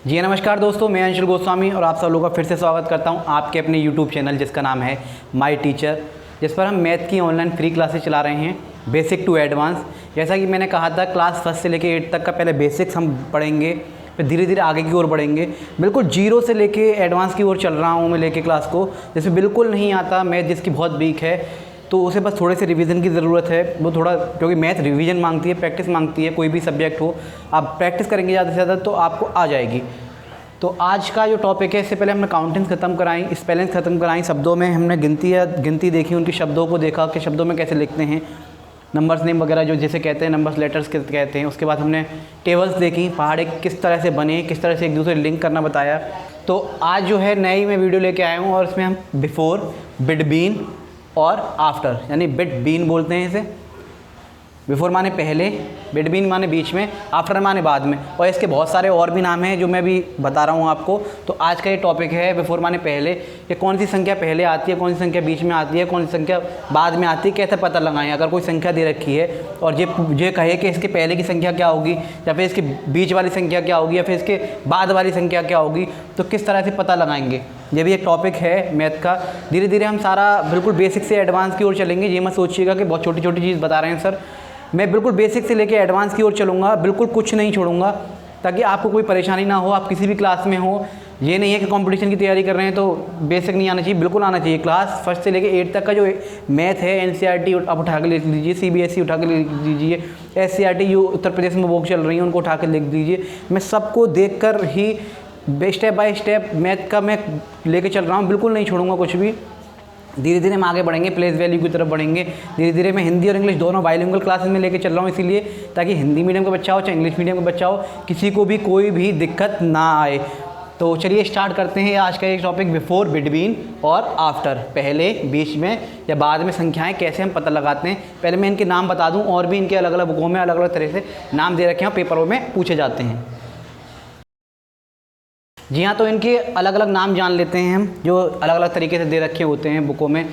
जी नमस्कार दोस्तों, मैं अंशुल गोस्वामी और आप सब लोगों का फिर से स्वागत करता हूं आपके अपने यूट्यूब चैनल जिसका नाम है माय टीचर, जिस पर हम मैथ की ऑनलाइन फ्री क्लासेस चला रहे हैं बेसिक टू एडवांस। जैसा कि मैंने कहा था, क्लास 1 से लेकर 8 तक का पहले बेसिक्स हम पढ़ेंगे, फिर धीरे धीरे आगे की ओर बढ़ेंगे। बिल्कुल जीरो से लेके एडवांस की ओर चल रहा हूँ मैं लेके क्लास को। जिसमें बिल्कुल नहीं आता मैथ, जिसकी बहुत वीक है तो उसे बस थोड़े से रिवीजन की ज़रूरत है। वो थोड़ा, क्योंकि मैथ रिवीजन मांगती है, प्रैक्टिस मांगती है। कोई भी सब्जेक्ट हो, आप प्रैक्टिस करेंगे ज़्यादा से ज़्यादा तो आपको आ जाएगी। तो आज का जो टॉपिक है, इससे पहले हमने काउंटिंग ख़त्म कराई, स्पेलिंग ख़त्म कराई, शब्दों में हमने गिनती देखी, उनकी शब्दों को देखा कि शब्दों में कैसे लिखते हैं, नंबर्स नेम वगैरह जो जैसे कहते हैं, नंबर्स लेटर्स कहते हैं। उसके बाद हमने टेबल्स देखी, पहाड़े किस तरह से बने, किस तरह से एक दूसरे लिंक करना बताया। तो आज जो है नई मैं वीडियो लेके आया हूँ और इसमें हम बिफोर, बिटवीन और आफ्टर, यानी बिटवीन बोलते हैं इसे। बिफोर माने पहले, बिटवीन माने बीच में, आफ्टर माने बाद में, और इसके बहुत सारे और भी नाम हैं जो मैं भी बता रहा हूँ आपको। तो आज का ये टॉपिक है बिफोर माने पहले, कि कौन सी संख्या पहले आती है, कौन सी संख्या बीच में आती है, कौन सी संख्या बाद में आती है, कैसे पता लगाएं। अगर कोई संख्या दे रखी है और ये कहे कि इसके पहले की संख्या क्या होगी, या फिर इसके बीच वाली संख्या क्या होगी, या फिर इसके बाद वाली संख्या क्या होगी, तो किस तरह से पता लगाएंगे। ये भी एक टॉपिक है मैथ का। धीरे धीरे हम सारा बिल्कुल बेसिक से एडवांस की ओर चलेंगे। ये मत सोचिएगा कि बहुत छोटी छोटी चीज़ बता रहे हैं सर। मैं बिल्कुल बेसिक से लेके एडवांस की ओर चलूँगा, बिल्कुल कुछ नहीं छोड़ूंगा, ताकि आपको कोई परेशानी ना हो। आप किसी भी क्लास में हो, ये नहीं है कि कंपटीशन की तैयारी कर रहे हैं तो बेसिक नहीं आना चाहिए, बिल्कुल आना चाहिए। क्लास 1 से लेके 8 तक का जो मैथ है, एनसीईआरटी आप उठा के लिख लीजिए, सीबीएसई उठा के लिख लीजिए, एससीईआरटी जो उत्तर प्रदेश में बुक चल रही हैं उनको उठा के लिख दीजिए। मैं सबको देख कर ही स्टेप बाय स्टेप मैथ का मैं लेके चल रहा हूँ, बिल्कुल नहीं छोड़ूंगा कुछ भी। धीरे धीरे हम आगे बढ़ेंगे, प्लेस वैल्यू की तरफ बढ़ेंगे। धीरे धीरे मैं हिंदी और इंग्लिश दोनों बाइलिंगुअल क्लासेस में लेके चल रहा हूँ, इसीलिए ताकि हिंदी मीडियम का बच्चा हो चाहे इंग्लिश मीडियम का बच्चा हो, किसी को भी कोई भी दिक्कत ना आए। तो चलिए स्टार्ट करते हैं आज का एक टॉपिक, बिफोर, बिटवीन और आफ्टर। पहले, बीच में या बाद में संख्याएं कैसे हम पता लगाते हैं। पहले मैं इनके नाम बता दूँ, और भी इनके अलग अलग बुकों में अलग अलग तरह से नाम दे रखे हैं, पेपरों में पूछे जाते हैं। जी हाँ, तो इनके अलग अलग नाम जान लेते हैं हम, जो अलग अलग तरीके से दे रखे होते हैं बुकों में।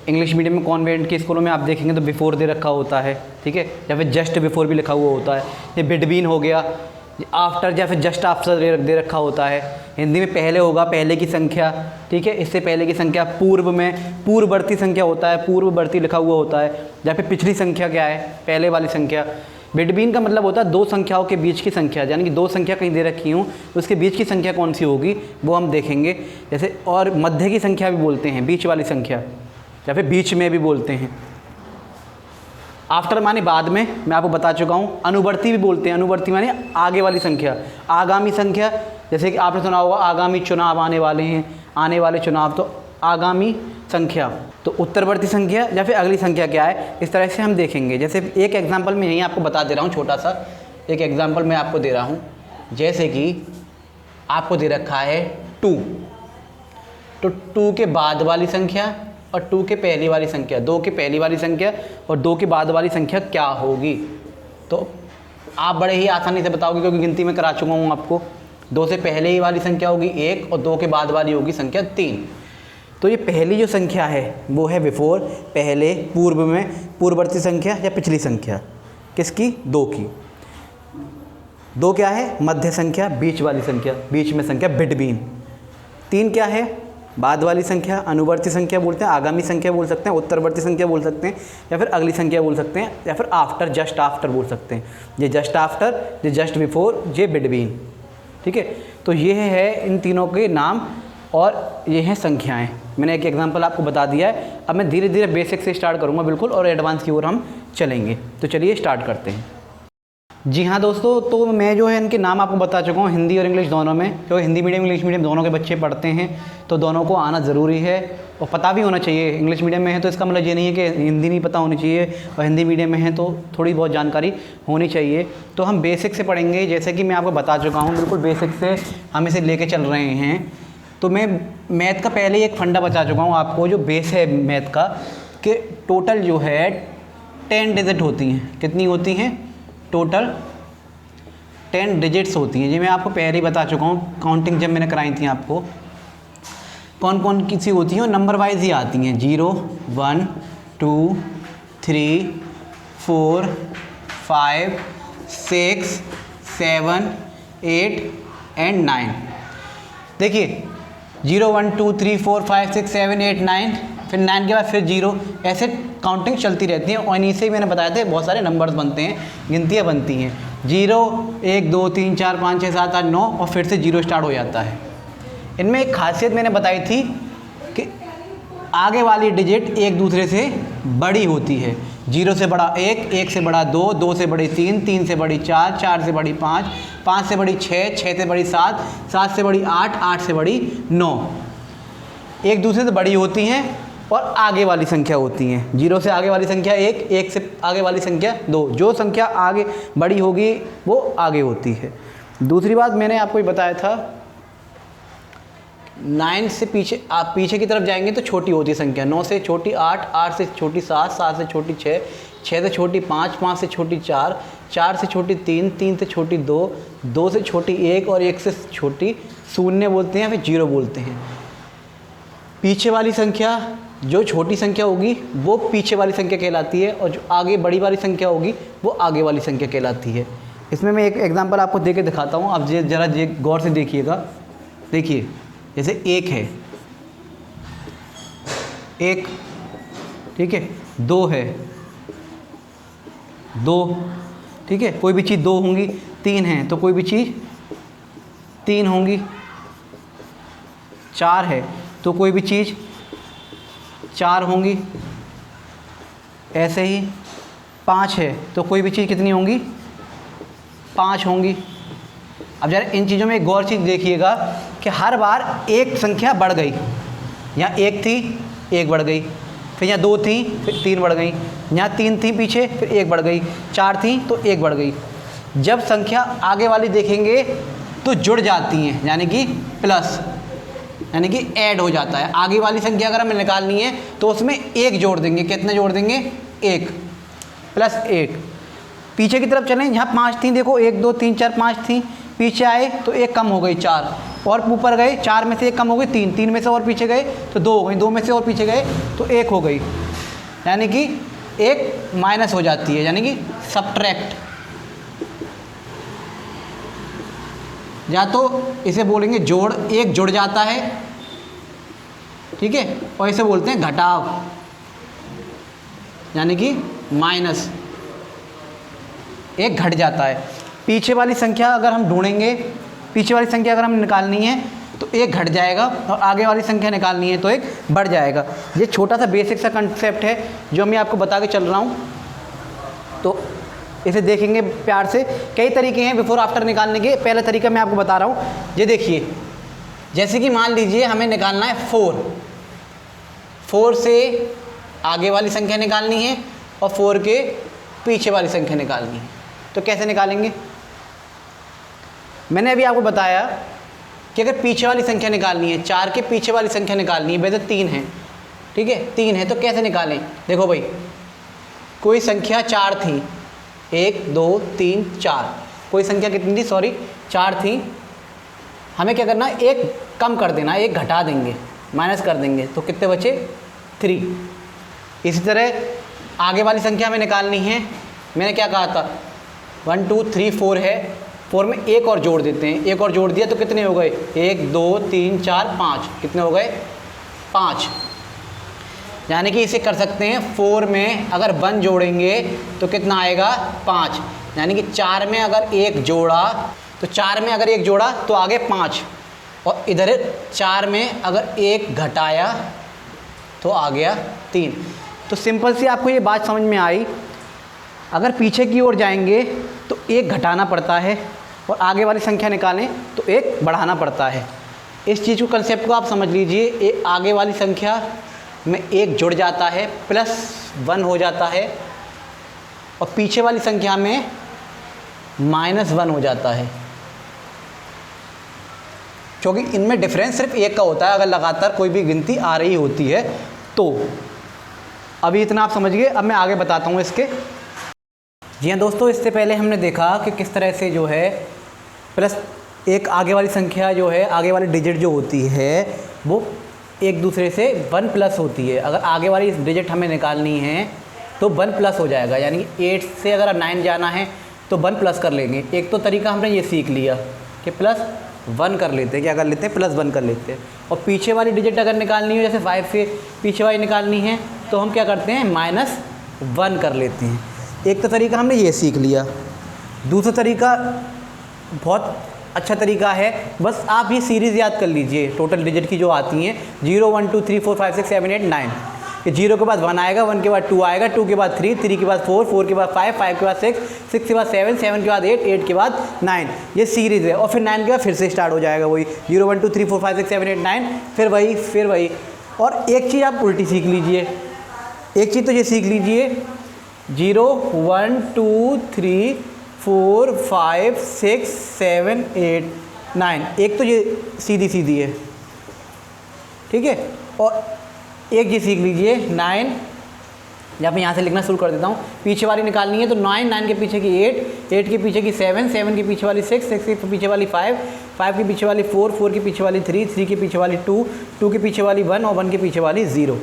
इंग्लिश मीडियम में कॉन्वेंट के स्कूलों में आप देखेंगे तो बिफोर दे रखा होता है, ठीक है, या फिर जस्ट बिफोर भी लिखा हुआ होता है। ये बिटवीन हो गया, आफ्टर या फिर जस्ट आफ्टर दे रखा होता है। हिंदी में पहले होगा, पहले की संख्या, ठीक है, इससे पहले की संख्या। पूर्व में पूर्ववर्ती संख्या होता है, पूर्ववर्ती लिखा हुआ होता है, या फिर पिछली संख्या क्या है, पहले वाली संख्या। बिटवीन का मतलब होता है दो संख्याओं के बीच की संख्या, यानी कि दो संख्या कहीं दे रखी हूँ, उसके बीच की संख्या कौन सी होगी वो हम देखेंगे। जैसे, और मध्य की संख्या भी बोलते हैं, बीच वाली संख्या, या फिर बीच में भी बोलते हैं। आफ्टर माने बाद में, मैं आपको बता चुका हूँ। अनुवर्ती भी बोलते हैं, अनुवर्ती माने आगे वाली संख्या। आगामी संख्या, जैसे कि आपने सुना होगा आगामी चुनाव आने वाले हैं, आने वाले चुनाव, तो आगामी संख्या। तो उत्तरवर्ती संख्या या फिर अगली संख्या क्या है, इस तरह से हम देखेंगे। जैसे एक एग्जांपल मैं यहीं आपको बता दे रहा हूँ, छोटा सा एक एग्जांपल मैं आपको दे रहा हूँ। जैसे कि आपको दे रखा है 2, तो 2 के बाद वाली संख्या और 2 के पहली वाली संख्या, 2 के पहली वाली संख्या और 2 के बाद वाली संख्या क्या होगी। तो आप बड़े ही आसानी से बताओगे, क्योंकि गिनती में करा चुका हूँ आपको। 2 से पहले ही वाली संख्या होगी 1 और 2 के बाद वाली होगी संख्या 3। तो ये पहली जो संख्या है वो है बिफोर, पहले, पूर्व में, पूर्ववर्ती संख्या या पिछली संख्या, किसकी, 2 की। 2 क्या है, मध्य संख्या, बीच वाली संख्या, बीच में संख्या, बिटवीन। 3 क्या है, बाद वाली संख्या, अनुवर्ती संख्या बोलते हैं, आगामी संख्या बोल सकते हैं, उत्तरवर्ती संख्या बोल सकते हैं, या फिर अगली संख्या बोल सकते हैं, या फिर आफ्टर, जस्ट आफ्टर बोल सकते हैं। ये जस्ट आफ्टर, ये जस्ट बिफोर, ये बिटवीन, ठीक है। तो ये है इन तीनों के नाम और ये हैं संख्याएं। मैंने एक एग्जांपल आपको बता दिया है। अब मैं धीरे धीरे बेसिक से स्टार्ट करूंगा बिल्कुल, और एडवांस की ओर हम चलेंगे। तो चलिए स्टार्ट करते हैं। जी हाँ दोस्तों, तो मैं जो है इनके नाम आपको बता चुका हूँ, हिंदी और इंग्लिश दोनों में, क्योंकि हिंदी मीडियम इंग्लिश मीडियम दोनों के बच्चे पढ़ते हैं, तो दोनों को आना ज़रूरी है और पता भी होना चाहिए। इंग्लिश मीडियम में है तो इसका मतलब ये नहीं है कि हिंदी नहीं पता होनी चाहिए, और हिंदी मीडियम में है तो थोड़ी बहुत जानकारी होनी चाहिए। तो हम बेसिक से पढ़ेंगे, जैसे कि मैं आपको बता चुका हूँ, बिल्कुल बेसिक से हम इसे लेके चल रहे हैं। तो मैं मैथ का पहले ही एक फंडा बता चुका हूँ आपको, जो बेस है मैथ का, कि टोटल जो है 10 डिजिट होती हैं। कितनी होती हैं, टोटल 10 डिजिट्स होती हैं। जी मैं आपको पहले ही बता चुका हूँ, काउंटिंग जब मैंने कराई थी आपको, कौन कौन किसी होती हैं, और नंबर वाइज ही आती हैं। 0, 1, 2, 3, 4, 5, 6, 7, 8, एंड 9। देखिए 0 1 2 3 4 5 6 7 8 9, फिर 9 के बाद फिर 0, ऐसे काउंटिंग चलती रहती है। और इन्हीं से मैंने बताया था बहुत सारे नंबर्स बनते हैं, गिनतियाँ बनती हैं। 0 1 2 3 4 5 6 7 8 9 और फिर से 0 स्टार्ट हो जाता है। इनमें एक खासियत मैंने बताई थी कि आगे वाली डिजिट एक दूसरे से बड़ी होती है। 0 से बड़ा 1, 1 से बड़ा 2, 2 से बड़ी 3, 3 से बड़ी 4, 4 से बड़ी 5, 5 से बड़ी 6, 6 से बड़ी 7, 7 से बड़ी 8, 8 से बड़ी 9। एक दूसरे से बड़ी होती हैं और आगे वाली संख्या होती हैं। 0 से आगे वाली संख्या 1, 1 से आगे वाली संख्या 2। जो संख्या आगे बड़ी होगी वो आगे होती है। दूसरी बात मैंने आपको ये बताया था, 9 से पीछे आप पीछे की तरफ जाएंगे तो छोटी होती है संख्या। 9 से छोटी 8, 8 से छोटी 7, 7 से छोटी 6, 6 से छोटी 5, 5 से छोटी 4, 4 से छोटी 3, 3 से छोटी 2, 2 से छोटी 1 और 1 से छोटी 0 बोलते हैं, फिर 0 बोलते हैं। पीछे वाली संख्या जो छोटी संख्या होगी वो पीछे वाली संख्या कहलाती है, और जो आगे बड़ी वाली संख्या होगी वो आगे वाली संख्या कहलाती है। इसमें मैं एक एग्जांपल आपको दे के दिखाता हूँ, आप ज़रा गौर से देखिएगा। देखिए जैसे 1 है, 1, ठीक है, 2 है, 2, ठीक है, कोई भी चीज़ 2 होंगी। 3 है तो कोई भी चीज़ 3 होंगी। 4 है तो कोई भी चीज़ 4 होंगी। ऐसे ही 5 है तो कोई भी चीज़ कितनी होंगी, 5 होंगी। अब जरा इन चीज़ों में एक गौर चीज़ देखिएगा कि हर बार एक संख्या बढ़ गई। यहाँ 1 थी, 1 बढ़ गई, फिर यहाँ 2 थी, फिर 3 बढ़ गई, यहाँ 3 थी पीछे, फिर 1 बढ़ गई, 4 थी तो 1 बढ़ गई। जब संख्या आगे वाली देखेंगे तो जुड़ जाती हैं, यानी कि प्लस, यानी कि ऐड हो जाता है। आगे वाली संख्या अगर हमें निकालनी है तो उसमें 1 जोड़ देंगे। कितना जोड़ देंगे, 1 प्लस 1। पीछे की तरफ चलें, यहाँ 5 थी, देखो 1 2 3 4 5 थी, पीछे आए तो 1 कम हो गई 4, और ऊपर गए 4 में से 1 कम हो गई 3, 3 में से और पीछे गए तो 2 हो गई, 2 में से और पीछे गए तो 1 हो गई, यानी कि 1 माइनस हो जाती है, यानी कि सब्ट्रैक्ट। या तो इसे बोलेंगे जोड़, 1 जुड़ जाता है, ठीक है, और इसे बोलते हैं घटाव, यानी कि माइनस, 1 घट जाता है। पीछे वाली संख्या अगर हम ढूंढेंगे, पीछे वाली संख्या अगर हमें निकालनी है तो 1 घट जाएगा, और आगे वाली संख्या निकालनी है तो 1 बढ़ जाएगा। ये छोटा सा बेसिक सा कंसेप्ट है जो मैं आपको बता के चल रहा हूँ, तो इसे देखेंगे प्यार से। कई तरीके हैं बिफोर आफ्टर निकालने के। पहला तरीका मैं आपको बता रहा हूँ, ये देखिए, जैसे कि मान लीजिए हमें निकालना है 4, 4 से आगे वाली संख्या निकालनी है और 4 के पीछे वाली संख्या निकालनी है। तो कैसे निकालेंगे, मैंने अभी आपको बताया कि अगर पीछे वाली संख्या निकालनी है, 4 के पीछे वाली संख्या निकालनी है, वैसे 3 है, ठीक है, 3 है तो कैसे निकालें। देखो भाई, कोई संख्या 4 थी, 1 2 3 4, कोई संख्या कितनी थी, सॉरी 4 थी। हमें क्या करना है, 1 कम कर देना, 1 घटा देंगे, माइनस कर देंगे, तो कितने बचे, 3। इसी तरह आगे वाली संख्या हमें निकालनी है। मैंने क्या कहा था, 1 2 3 4 है, 4 में 1 और जोड़ देते हैं, 1 और जोड़ दिया तो कितने हो गए, 1 2 3 4 5, कितने हो गए, 5। यानी कि इसे कर सकते हैं, 4 में अगर 1 जोड़ेंगे तो कितना आएगा, 5। यानी कि 4 में अगर 1 जोड़ा तो 4 में अगर 1 जोड़ा तो आगे 5, और इधर 4 में अगर 1 घटाया तो आ गया 3। तो सिंपल सी आपको ये बात समझ में आई। अगर पीछे की ओर जाएंगे तो 1 घटाना पड़ता है, और आगे वाली संख्या निकालें तो 1 बढ़ाना पड़ता है। इस चीज़ को, कंसेप्ट को आप समझ लीजिए। आगे वाली संख्या में 1 जुड़ जाता है, +1 हो जाता है, और पीछे वाली संख्या में -1 हो जाता है, क्योंकि इनमें डिफरेंस सिर्फ 1 का होता है अगर लगातार कोई भी गिनती आ रही होती है तो। अभी इतना आप समझ गए, अब मैं आगे बताता हूँ इसके। जी हाँ दोस्तों, इससे पहले हमने देखा कि किस तरह से जो है प्लस एक आगे वाली संख्या जो है, आगे वाली डिजिट जो होती है वो एक दूसरे से 1 प्लस होती है। अगर आगे वाली डिजिट हमें निकालनी है तो 1 प्लस हो जाएगा, यानी कि 8 से अगर 9 जाना है तो 1 प्लस कर लेंगे। एक तो तरीका हमने ये सीख लिया कि प्लस +1 कर लेते हैं। क्या कर लेते हैं? +1 कर लेते हैं। और पीछे वाली डिजिट अगर निकालनी हो, जैसे 5 से पीछे वाली निकालनी है, तो हम क्या करते हैं? -1 कर लेते हैं। एक तो तरीका हमने ये सीख लिया। दूसरा तरीका बहुत अच्छा तरीका है, बस आप ये सीरीज़ याद कर लीजिए टोटल डिजिट की जो आती हैं 0 1 2 3 4 5 6 7 8 9। ये 0 के बाद 1 आएगा, 1 के बाद 2 आएगा, 2 के बाद 3, 3 के बाद 4, 4 के बाद 5, 5 के बाद 6, 6 के बाद 7, 7 के बाद 8, 8 के बाद 9। ये सीरीज़ है। और फिर 9 के बाद फिर से स्टार्ट हो जाएगा वही 0 1 2 3 4 5 6 7 8 9, फिर वही। और एक चीज़ आप उल्टी सीख लीजिए। एक चीज़ तो ये सीख लीजिए 0 1 2 3 4 5 6 7 8 9। एक तो ये सीधी है, ठीक है। और एक ये सीख लीजिए 9, जब मैं यहाँ से लिखना शुरू कर देता हूँ, पीछे वाली निकालनी है तो 9, 9 के पीछे की 8, 8 के पीछे की 7, 7 के पीछे वाली 6, 6 के पीछे वाली 5, 5 के पीछे वाली 4, 4 के पीछे वाली 3, 3 के पीछे वाली 2, 2 के पीछे वाली 1 और 1 के पीछे वाली 0।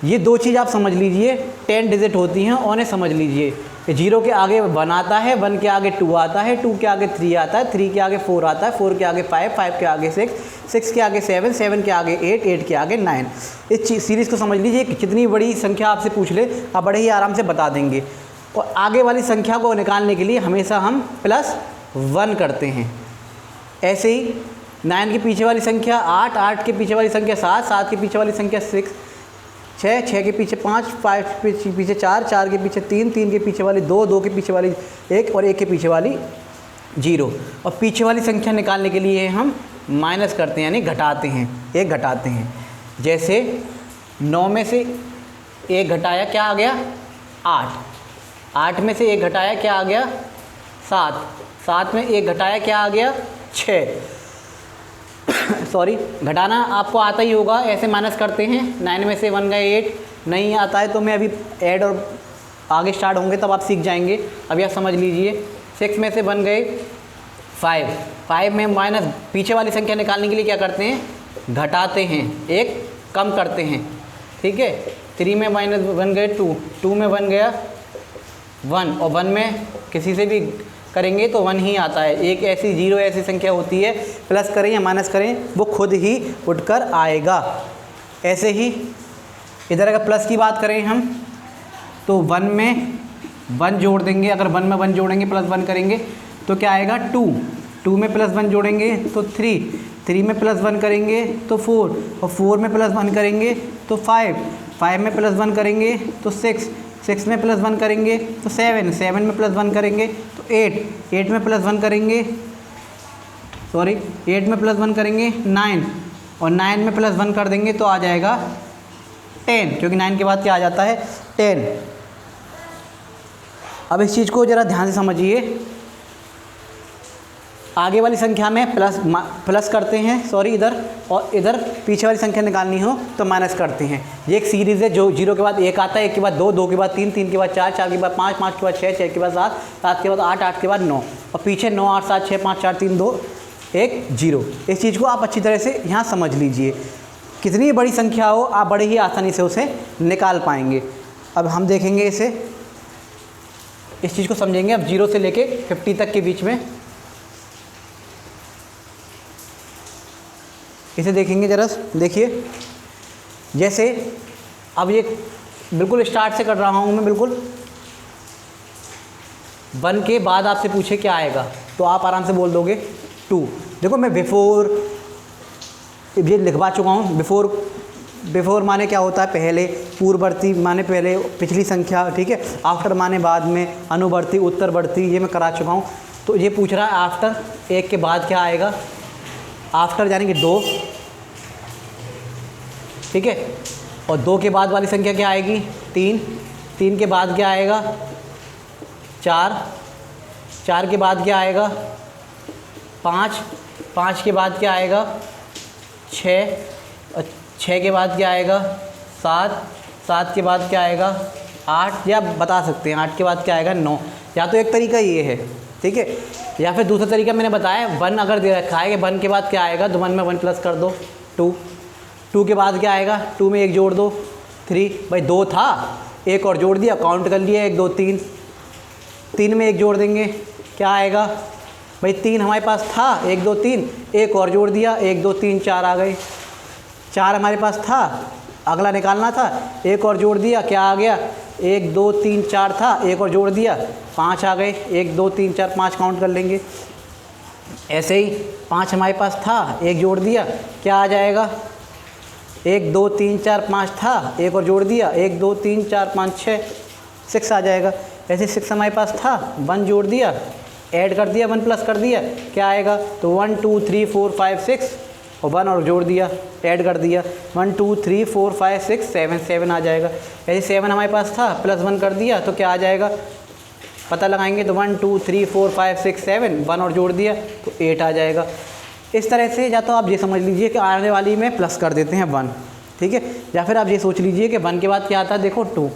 ये दो चीज़ आप समझ लीजिए, 10 डिजिट होती हैं और उन्हें समझ लीजिए कि 0 के आगे 1 आता है, 1 के आगे 2 आता है, 2 के आगे 3 आता है, 3 के आगे 4 आता है, 4 के आगे 5, 5 के आगे 6, 6 के आगे 7, 7 के आगे 8, 8 के आगे 9। इस सीरीज़ को समझ लीजिए कि कितनी बड़ी संख्या आपसे पूछ ले आप बड़े ही आराम से बता देंगे। और आगे वाली संख्या को निकालने के लिए हमेशा हम +1 करते हैं। ऐसे ही 9 के पीछे वाली संख्या 8, 8 के पीछे वाली संख्या 7, 7 के पीछे वाली संख्या 6, 6 के पीछे 5, 5 के पीछे 4, 4 के पीछे 3, 3 के पीछे वाली 2, 2 के पीछे वाली 1 और 1 के पीछे वाली 0। और पीछे वाली संख्या निकालने के लिए हम माइनस करते हैं, यानी घटाते हैं, 1 घटाते हैं। जैसे 9 में से 1 घटाया क्या आ गया? 8, 8 में से 1 घटाया क्या आ गया? 7, 7 में 1 घटाया क्या आ गया? 6। सॉरी, घटाना आपको आता ही होगा, ऐसे माइनस करते हैं। 9 में से 1 गए 8, नहीं आता है तो मैं अभी ऐड और आगे स्टार्ट होंगे तब आप सीख जाएंगे, अभी आप समझ लीजिए। 6 में से 1 गए 5, 5 में माइनस पीछे वाली संख्या निकालने के लिए क्या करते हैं? घटाते हैं, 1 कम करते हैं, ठीक है। 3 में -1 गए 2, 2 में 1 गया 1 और 1 में किसी से भी करेंगे तो 1 ही आता है। एक ऐसी 0 ऐसी संख्या होती है, प्लस करें या माइनस करें वो खुद ही उठकर आएगा। ऐसे ही इधर अगर प्लस की बात करें हम तो 1 में 1 जोड़ देंगे। अगर 1 में 1 जोड़ेंगे +1 करेंगे तो क्या आएगा? 2, 2 में +1 जोड़ेंगे तो 3, 3 में +1 करेंगे तो 4 और 4 में +1 करेंगे तो 5, 5 में +1 करेंगे तो 6, 6 में +1 करेंगे तो 7, 7 में +1 करेंगे तो 8, 8 में +1 करेंगे 8 में +1 करेंगे 9 और 9 में +1 कर देंगे तो आ जाएगा 10, क्योंकि 9 के बाद क्या आ जाता है? 10। अब इस चीज़ को ज़रा ध्यान से समझिए। आगे वाली संख्या में प्लस करते हैं, इधर, और इधर पीछे वाली संख्या निकालनी हो तो माइनस करते हैं। ये एक सीरीज़ है जो 0 के बाद 1 आता है, 1 के बाद 2, 2 के बाद 3, 3 के बाद 4, 4 के बाद 5, 5 के बाद 6, 6 के बाद 7, 7 के बाद 8, 8 के बाद 9 और पीछे 9, 8, 7, 6, 5, 4, 3, 2, 1, 0। इस चीज़ को आप अच्छी तरह से यहाँ समझ लीजिए। कितनी बड़ी संख्या हो आप बड़े ही आसानी से उसे निकाल पाएंगे। अब हम देखेंगे इस चीज़ को समझेंगे अब 0 से लेके 50 तक के बीच में। इसे देखेंगे ज़रा, देखिए। जैसे अब ये बिल्कुल स्टार्ट से कर रहा हूँ मैं, बिल्कुल 1 के बाद आपसे पूछे क्या आएगा तो आप आराम से बोल दोगे 2। देखो मैं बिफोर ये लिखवा चुका हूँ। बिफोर माने क्या होता है? पहले। पूर्ववर्ती माने पहले, पिछली संख्या, ठीक है। आफ्टर माने बाद में, अनुवर्ती, उत्तरवर्ती, ये मैं करा चुका हूँ। तो ये पूछ रहा है आफ्टर, 1 के बाद क्या आएगा? आफ्टर यानी कि 2, ठीक है। और 2 के बाद वाली संख्या क्या आएगी? 3, 3 के बाद क्या आएगा? 4, 4 के बाद क्या आएगा? 5, 5 के बाद क्या आएगा? 6 और 6 के बाद क्या आएगा? 7, 7 के बाद क्या आएगा? 8, या बता सकते हैं 8 के बाद क्या आएगा? 9। या तो एक तरीका ये है, ठीक है, या फिर दूसरा तरीका मैंने बताया 1 अगर दे रखा है कि 1 के बाद क्या आएगा तो 1 में 1 प्लस कर दो 2, 2 के बाद क्या आएगा? 2 में 1 जोड़ दो 3। भाई 2 था, 1 और जोड़ दिया, काउंट कर लिया 1 2 3, 3 में 1 जोड़ देंगे क्या आएगा? भाई 3 हमारे पास था, 1 2 3, एक और जोड़ दिया, 1 2 3 4 आ गए। 4 हमारे पास था, अगला निकालना था, एक और जोड़ दिया, क्या आ गया, 1 2 3 4 था, एक और जोड़ दिया, 5 आ गए। 1 2 3 4 5 काउंट कर लेंगे। ऐसे ही 5 हमारे पास था, एक जोड़ दिया, क्या आ जाएगा, 1 2 3 4 5 था, एक और जोड़ दिया, 1 2 3 4 5 6, 6 आ जाएगा। ऐसे 6 हमारे पास था, 1 जोड़ दिया, ऐड कर दिया, 1 प्लस कर दिया, क्या आएगा, तो 1 2 3 4 5 6 और 1 और जोड़ दिया, ऐड कर दिया, 1 2 3 4 5 6 7, 7 आ जाएगा। ऐसे 7 हमारे पास था, प्लस 1 कर दिया तो क्या आ जाएगा, पता लगाएंगे तो 1 2 3 4 5 6 7, 1 और जोड़ दिया तो 8 आ जाएगा। इस तरह से या तो आप ये समझ लीजिए कि आने वाली में प्लस कर देते हैं 1, ठीक है, या फिर आप ये सोच लीजिए कि 1 के बाद क्या आता है, देखो 2,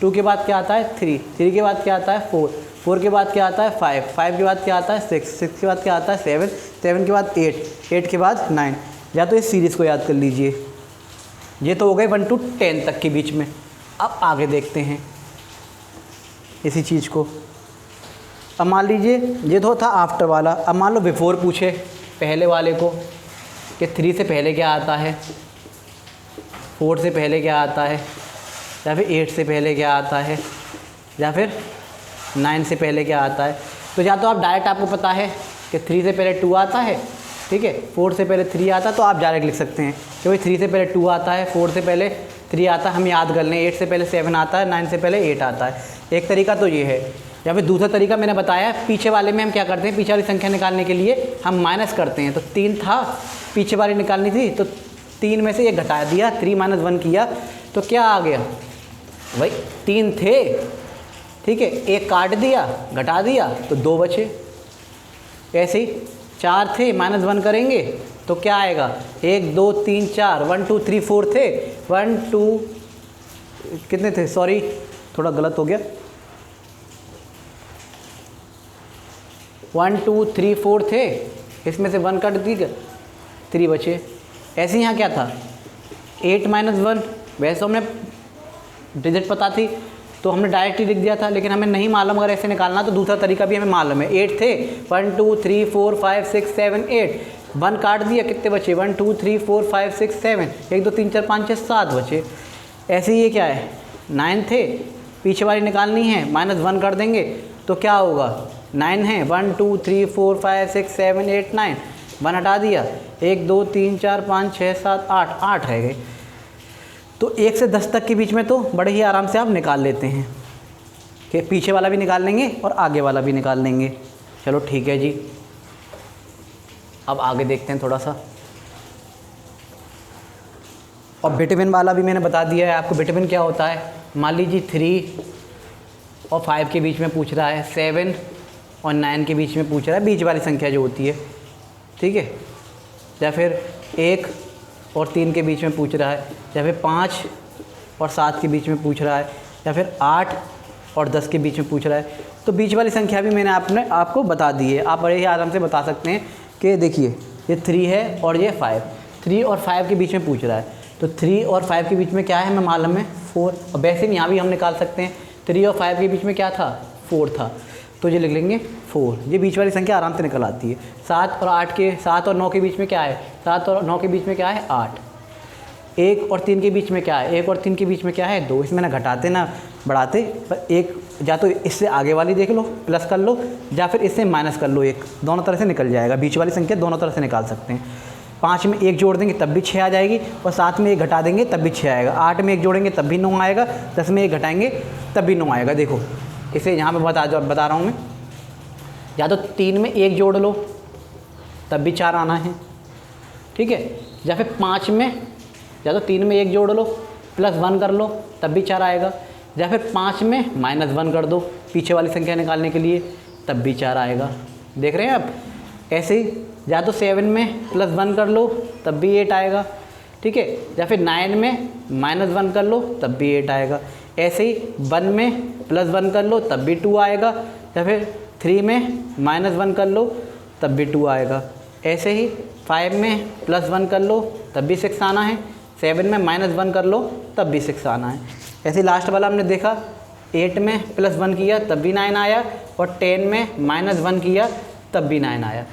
2 के बाद क्या आता है 3, 3 के बाद क्या आता है 4, 4 के बाद क्या आता है 5, 5 के बाद क्या आता है 6, 6 के बाद क्या आता है 7, 7 के बाद 8, 8 के बाद 9। या तो इस सीरीज़ को याद कर लीजिए। ये तो हो गए 1 to 10 तक के बीच में। अब आगे देखते हैं इसी चीज़ को। अब मान लीजिए ये तो था आफ्टर वाला, अब मान लो बिफोर पूछे पहले वाले को कि 3 से पहले क्या आता है, 4 से पहले क्या आता है, या फिर 8 से पहले क्या आता है, या फिर 9 से पहले क्या आता है। तो या तो आप डायरेक्ट, आपको पता है कि 3 से पहले 2 आता है, ठीक है, 4 से पहले 3 आता है, तो आप डायरेक्ट लिख सकते हैं कि भाई 3 से पहले 2 आता है, 4 से पहले 3 आता है, हम याद कर लें, 8 से पहले 7 आता है, 9 से पहले 8 आता है। एक तरीका तो ये है। या फिर दूसरा तरीका मैंने बताया, पीछे वाले में हम क्या करते हैं, पीछे वाली संख्या निकालने के लिए हम माइनस करते हैं। तो 3 था, पीछे वाली निकालनी थी, तो 3 में से 1 घटा दिया, 3 - 1 किया तो क्या आ गया, भाई 3 थे, ठीक है, 1 काट दिया, घटा दिया तो 2 बचे। ऐसे ही 4 थे, -1 करेंगे तो क्या आएगा, 1 2 3 4, 1 2 3 4 थे, 1 2 कितने थे, सॉरी थोड़ा गलत हो गया, 1 2 3 4 थे, इसमें से 1 कट दिया, 3 बचे। ऐसे यहाँ क्या था, 8 - 1, वैसे हमने डिजिट पता थी तो हमने डायरेक्ट ही लिख दिया था, लेकिन हमें नहीं मालूम अगर ऐसे निकालना तो दूसरा तरीका भी हमें मालूम है। 8 थे, 1 2 3 4 5 6 7 8, 1 काट दिया, कितने बचे, 1 2 3 4 5 6 7, 1 2 3 4 5 6 7 बचे। ऐसे ही ये क्या है, 9 थे, पीछे वाली निकालनी है, -1 कर देंगे तो क्या होगा, 9 है, 1 2 3 4 5 6 7 8 9, 1 हटा दिया, 1 2 3 4 5 6 7 8, 8 रह गए। तो 1 से 10 तक के बीच में तो बड़े ही आराम से आप निकाल लेते हैं कि पीछे वाला भी निकाल लेंगे और आगे वाला भी निकाल लेंगे। चलो ठीक है जी, अब आगे देखते हैं थोड़ा सा। और बिटवीन वाला भी मैंने बता दिया है आपको। बिटवीन क्या होता है, मान लीजिए 3 और 5 के बीच में पूछ रहा है, 7 और 9 के बीच में पूछ रहा है, बीच वाली संख्या जो होती है, ठीक है, या फिर 1 और 3 के बीच में पूछ रहा है, या फिर 5 और 7 के बीच में पूछ रहा है, या फिर 8 और 10 के बीच में पूछ रहा है। तो बीच वाली संख्या भी मैंने आपको बता दी है। आप बड़े ही आराम से बता सकते हैं कि देखिए ये 3 है और ये 5, 3 और 5 के बीच में पूछ रहा है, तो 3 और 5 के बीच में क्या है हमें मालूम है, 4। और वैसे भी यहाँ भी हम निकाल सकते हैं, 3 और 5 के बीच में क्या था, 4 था, तो ये लिख लेंगे 4। ये बीच वाली संख्या आराम से निकल आती है। 7 और 9 के बीच में क्या है, 7 और 9 के बीच में क्या है, 8। 1 और 3 के बीच में क्या है, 1 और 3 के बीच में क्या है, 2। इसमें ना घटाते ना बढ़ाते, पर एक या तो इससे आगे वाली देख लो, प्लस कर लो, या फिर इससे माइनस कर लो, 1, दोनों तरह से निकल जाएगा। बीच वाली संख्या दोनों तरह से निकाल सकते हैं। 5 में 1 जोड़ देंगे तब भी 6 आ जाएगी, और 7 में 1 घटा देंगे तब भी 6 आएगा। 8 में 1 जोड़ेंगे तब भी 9 आएगा, 10 में 1 घटाएंगे तब भी 9 आएगा। देखो इसे यहाँ पे बता रहा हूँ मैं, या तो 3 में 1 जोड़ लो तब भी 4 आना है, ठीक है, या फिर 5 में, या तो 3 में 1 जोड़ लो +1 कर लो तब भी 4 आएगा, या फिर 5 में -1 कर दो पीछे वाली संख्या निकालने के लिए तब भी 4 आएगा। देख रहे हैं आप। ऐसे ही या तो 7 में +1 कर लो तब भी 8 आएगा, ठीक है, या फिर 9 में -1 कर लो तब भी 8 आएगा। ऐसे ही 1 में +1 कर लो तब भी 2 आएगा, या फिर 3 में -1 कर लो तब भी 2 आएगा। ऐसे ही 5 में +1 कर लो तब भी 6 आना है, 7 में -1 कर लो तब भी 6 आना है। ऐसे लास्ट वाला हमने देखा, 8 में +1 किया तब भी 9 आया, और 10 में -1 किया तब भी 9 आया।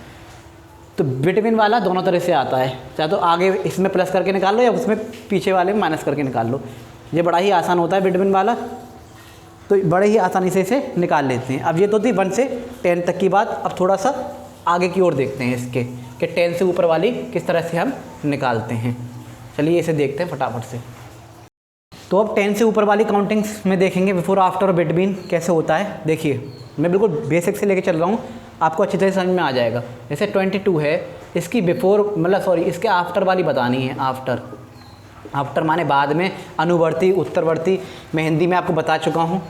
तो बिटवीन वाला दोनों तरह से आता है, चाहे तो आगे इसमें प्लस करके निकाल लो या उसमें पीछे वाले में माइनस करके निकाल लो। ये बड़ा ही आसान होता है बिटवीन वाला, तो बड़े ही आसानी से इसे निकाल लेते हैं। अब ये तो थी 1 से 10 तक की बात। अब थोड़ा सा आगे की ओर देखते हैं इसके कि 10 से ऊपर वाली किस तरह से हम निकालते हैं। चलिए इसे देखते हैं फटाफट से। तो अब 10 से ऊपर वाली काउंटिंग्स में देखेंगे बिफोर आफ्टर और बिटवीन कैसे होता है। देखिए मैं बिल्कुल बेसिक से लेके चल रहा हूँ, आपको अच्छी तरह से समझ में आ जाएगा। जैसे 22 है, इसकी बिफोर मतलब सॉरी इसके आफ्टर वाली बतानी है। आफ्टर माने बाद में, अनुवर्ती, उत्तरवर्ती, मैं हिंदी में आपको बता चुका हूँ।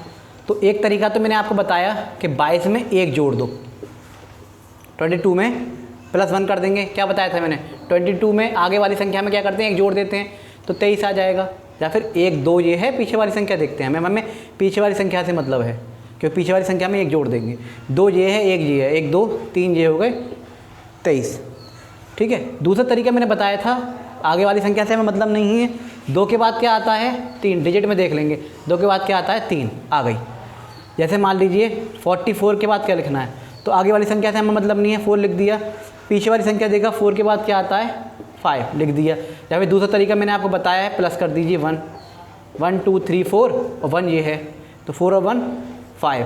तो एक तरीका तो मैंने आपको बताया कि 22 में 1 जोड़ दो, 22 में +1 कर देंगे। क्या बताया था मैंने, 22 में आगे वाली संख्या में क्या करते हैं, 1 जोड़ देते हैं तो 23 आ जाएगा। या फिर 1 2 ये है, पीछे वाली संख्या देखते हैं। हमें पीछे वाली संख्या से मतलब है क्योंकि पीछे वाली संख्या में 1 जोड़ देंगे। 2 ये है, 1 ये है, 1 2 3 ये हो गए 23। ठीक है। दूसरा तरीका मैंने बताया था, आगे वाली संख्या से हमें मतलब नहीं है। 2 के बाद क्या आता है, 3। डिजिट में देख लेंगे 2 के बाद क्या आता है, 3 आ गई। जैसे मान लीजिए 44 के बाद क्या लिखना है, तो आगे वाली संख्या से हमें मतलब नहीं है, 4 लिख दिया। पीछे वाली संख्या देखा 4 के बाद क्या आता है, 5 लिख दिया। या फिर दूसरा तरीका मैंने आपको बताया है, प्लस कर दीजिए 1 1 2 3 4 और 1 ये है तो 4 और 1 5।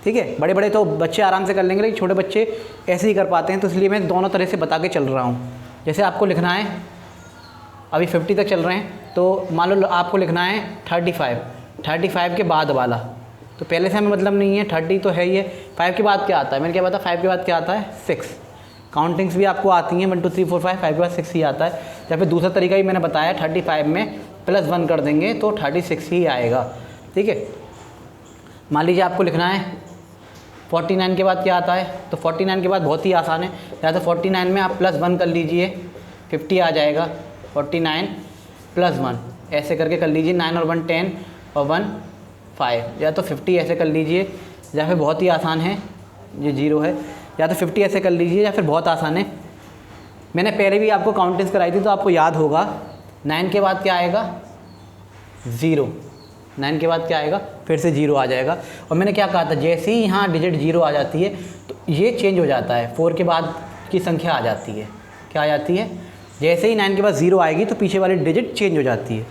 ठीक है। बड़े बड़े तो बच्चे आराम से कर लेंगे, लेकिन छोटे बच्चे ऐसे ही कर पाते हैं, तो इसलिए मैं दोनों तरह से बता के चल रहा हूँ। जैसे आपको लिखना है, अभी 50 तक चल रहे हैं, तो मान लो आपको लिखना है 35 के बाद वाला, तो पहले से हमें मतलब नहीं है, 30 तो है ही है। 5 के बाद क्या आता है, मैंने क्या बताया, 5 के बाद क्या आता है, 6। काउंटिंग्स भी आपको आती हैं, 1 2 3 4 5 5 के बाद 6 ही आता है। या फिर दूसरा तरीका भी मैंने बताया, 35 में +1 कर देंगे तो 36 ही आएगा। ठीक है। मान लीजिए आपको लिखना है 49 के बाद क्या आता है, तो 49 के बाद बहुत ही आसान है, या तो 49 में आप +1 कर लीजिए 50 आ जाएगा। 49 +1 ऐसे करके कर लीजिए, 9 और 1 10 और 1 5, या तो 50 ऐसे कर लीजिए, या फिर बहुत ही आसान है ये 0 है, या तो 50 ऐसे कर लीजिए, या फिर बहुत आसान है, मैंने पहले भी आपको काउंटिंग्स कराई थी तो आपको याद होगा। 9 के बाद क्या आएगा, 0। 9 के बाद क्या आएगा, फिर से 0 आ जाएगा। और मैंने क्या कहा था, जैसे ही यहाँ डिजिट 0 आ जाती है तो ये चेंज हो जाता है, 4 के बाद की संख्या आ जाती है। क्या आ जाती है, जैसे ही 9 के बाद 0 आएगी तो पीछे वाली डिजिट चेंज हो जाती है,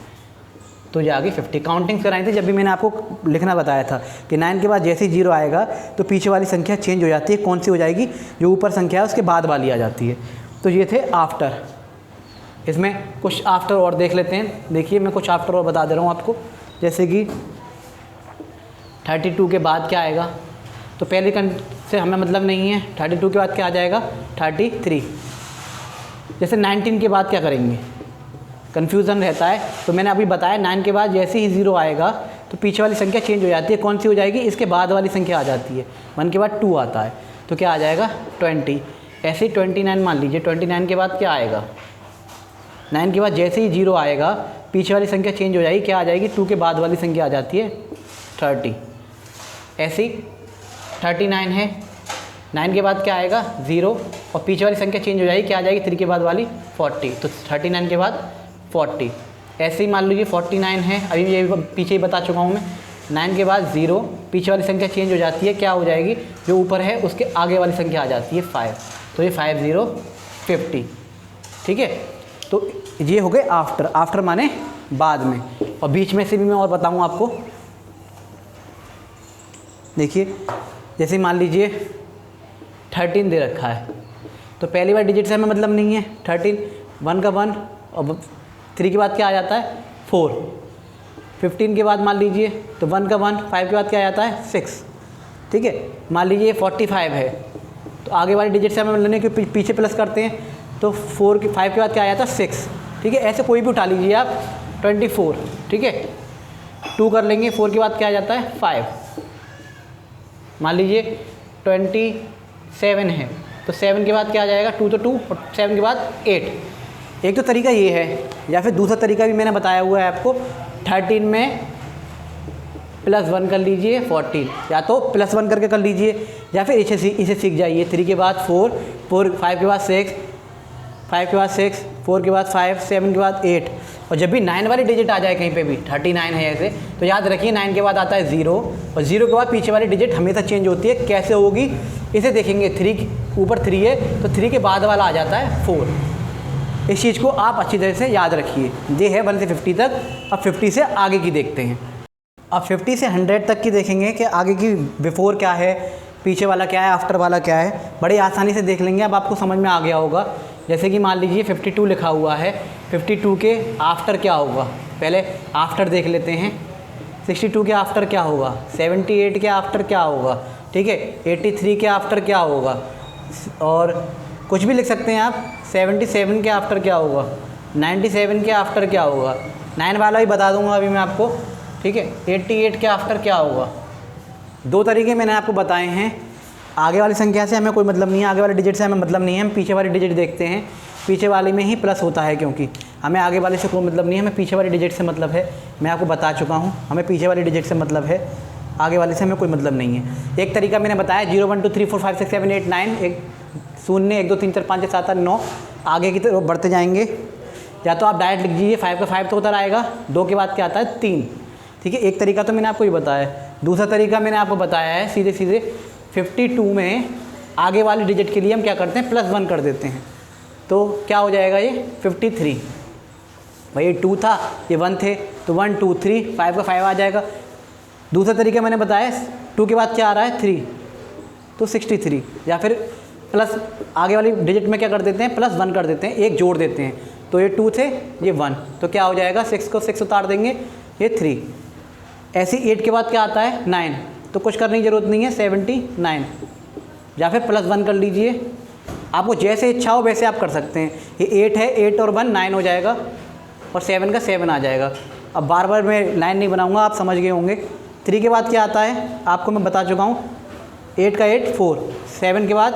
तो ये आ गई 50। काउंटिंग्स कराई थी जब भी मैंने आपको लिखना बताया था कि 9 के बाद जैसे ही 0 आएगा तो पीछे वाली संख्या चेंज हो जाती है। कौन सी हो जाएगी, जो ऊपर संख्या है उसके बाद वाली आ जाती है। तो ये थे आफ्टर। इसमें कुछ आफ्टर और देख लेते हैं। देखिए मैं कुछ आफ्टर और बता दे रहा हूँ आपको। जैसे कि 32 के बाद क्या आएगा, तो पहले से हमें मतलब नहीं है, 32 के बाद क्या आ जाएगा, 33। जैसे 19 के बाद क्या करेंगे, कन्फ्यूज़न रहता है, तो मैंने अभी बताया 9 के बाद जैसे ही 0 आएगा तो पीछे वाली संख्या चेंज हो जाती है। कौन सी हो जाएगी, इसके बाद वाली संख्या आ जाती है। 1 के बाद 2 आता है तो क्या आ जाएगा, 20। ऐसे ही 29 मान लीजिए, 29 के बाद क्या आएगा, 9 के बाद जैसे ही 0 आएगा पीछे वाली संख्या चेंज हो जाएगी, क्या आ जाएगी, 2 के बाद वाली संख्या आ जाती है 30। ऐसे ही 39 है, 9 के बाद क्या आएगा, 0 और पीछे वाली संख्या चेंज हो जाएगी, क्या आ जाएगी, 3 के बाद वाली 40, तो 39 के बाद 40। ऐसे ही मान लीजिए 49 है, अभी ये पीछे ही बता चुका हूँ मैं, 9 के बाद 0, पीछे वाली संख्या चेंज हो जाती है, क्या हो जाएगी, जो ऊपर है उसके आगे वाली संख्या आ जाती है 5, तो ये 50 50। ठीक है। तो ये हो गए आफ्टर। आफ्टर माने बाद में। और बीच में से भी मैं और बताऊँ आपको। देखिए जैसे मान लीजिए 13 दे रखा है, तो पहली बार डिजिट से हमें मतलब नहीं है, 13, 1 का 1 और 3 के बाद क्या आ जाता है, 4। 15 के बाद मान लीजिए तो 1 का 1, 5 के बाद क्या आ जाता है, 6। ठीक है। मान लीजिए 45 है, तो आगे वाली डिजिट से हमें मतलब नहीं कि पीछे प्लस करते हैं, तो 5 के बाद क्या आ जाता है, 6। ठीक है। ऐसे कोई भी उठा लीजिए आप, 24। ठीक है। 2 कर लेंगे, 4 के बाद क्या आ जाता है, 5। मान लीजिए 27 है, तो 7 के बाद क्या आ जाएगा, 2 तो 2 और 7 के बाद 8। एक तो तरीका ये है, या फिर दूसरा तरीका भी मैंने बताया हुआ है आपको, 13 में +1 कर लीजिए 14, या तो +1 करके कर लीजिए, या फिर इसे सीख जाइए। 3 के बाद 4, 5 के बाद 6, 5 के बाद 6, 4 के बाद 5, 7 के बाद 8, और जब भी 9 वाली डिजिट आ जाए कहीं पे भी 39 है ऐसे, तो याद रखिए 9 के बाद आता है 0, और 0 के बाद पीछे वाली डिजिट हमेशा चेंज होती है। कैसे होगी इसे देखेंगे। 3 ऊपर 3 है तो 3 के बाद वाला आ जाता है 4। इस चीज़ को आप अच्छी तरह से याद रखिए। ये है 1 से 50 तक। अब 50 से आगे की देखते हैं। अब 50 से 100 तक की देखेंगे कि आगे की बिफोर क्या है, पीछे वाला क्या है, आफ्टर वाला क्या है। बड़ी आसानी से देख लेंगे। अब आपको समझ में आ गया होगा। जैसे कि मान लीजिए 52 लिखा हुआ है, 52 के आफ्टर क्या होगा, पहले आफ्टर देख लेते हैं। 62 के आफ्टर क्या होगा, 78 के आफ्टर क्या होगा, ठीक है, 83 के आफ्टर क्या होगा, और कुछ भी लिख सकते हैं आप। 77 के आफ्टर क्या होगा, 97 के आफ्टर क्या होगा, 9 वाला भी बता दूंगा अभी मैं आपको, ठीक है। 88 के आफ्टर क्या होगा। 2 तरीके मैंने आपको बताए हैं। आगे वाली संख्या से हमें कोई मतलब नहीं है, आगे वाले डिजिट से हमें मतलब नहीं है। हम पीछे वाली डिजिट देखते हैं। पीछे वाले में ही प्लस होता है, क्योंकि हमें आगे वाले से कोई मतलब नहीं है, हमें पीछे वाली डिजिट से मतलब है। मैं आपको बता चुका हूँ, हमें पीछे वाली डिजिट से मतलब है, आगे वाले से हमें कोई मतलब नहीं है। एक तरीका मैंने बताया 0 1 2 3 4 5 6 7 8 9, 0 1 2 3 4 5 6 7 8 9, आगे की तरफ बढ़ते जाएंगे। या तो आप डायरेक्ट लिख दीजिए 5 का 5 तो उतर आएगा, 2 के बाद क्या आता है 3, ठीक है। एक तरीका तो मैंने आपको ये बताया। दूसरा तरीका मैंने आपको बताया है सीधे सीधे 52 में आगे वाली डिजिट के लिए हम क्या करते हैं, +1 कर देते हैं। तो क्या हो जाएगा ये 53। भाई ये 2 था, ये 1 थे, तो 1 2 3, 5 का 5 आ जाएगा। दूसरा तरीका मैंने बताया 2 के बाद क्या आ रहा है 3, तो 63। या फिर प्लस आगे वाली डिजिट में क्या कर देते हैं, +1 कर देते हैं, एक जोड़ देते हैं। तो ये 2 थे, ये 1, तो क्या हो जाएगा 6 को 6 उतार देंगे, ये 3। ऐसे 8 के बाद क्या आता है 9, तो कुछ करने की ज़रूरत नहीं है, 79। या फिर +1 कर लीजिए। आपको जैसे इच्छा हो वैसे आप कर सकते हैं। ये 8 है, 8 और 1 9 हो जाएगा, और 7 का 7 आ जाएगा। अब बार बार मैं लाइन नहीं बनाऊंगा, आप समझ गए होंगे। 3 के बाद क्या आता है आपको मैं बता चुका हूँ, 8 का 8 4, 7 के बाद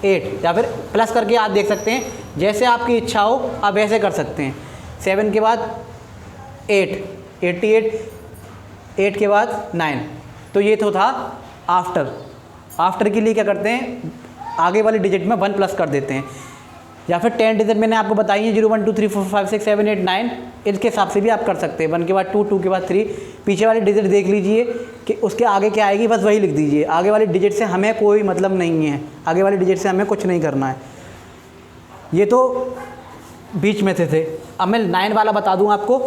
8, या फिर प्लस करके आप देख सकते हैं। जैसे आपकी इच्छा हो आप वैसे कर सकते हैं। 7 के बाद 8, 88, 8 के बाद 9, तो ये तो था आफ्टर। आफ्टर के लिए क्या करते हैं, आगे वाली डिजिट में 1 प्लस कर देते हैं। या फिर 10 डिजिट मैंने आपको बताई है 0 1 2 3 4 5 6 7 8 9, इसके हिसाब से भी आप कर सकते हैं। 1 के बाद 2, 2 के बाद 3। पीछे वाली डिजिट देख लीजिए कि उसके आगे क्या आएगी, बस वही लिख दीजिए। आगे वाली डिजिट से हमें कोई मतलब नहीं है, आगे वाली डिजिट से हमें कुछ नहीं करना है। ये तो बीच में थे। अब मैं 9 वाला बता दूँ आपको,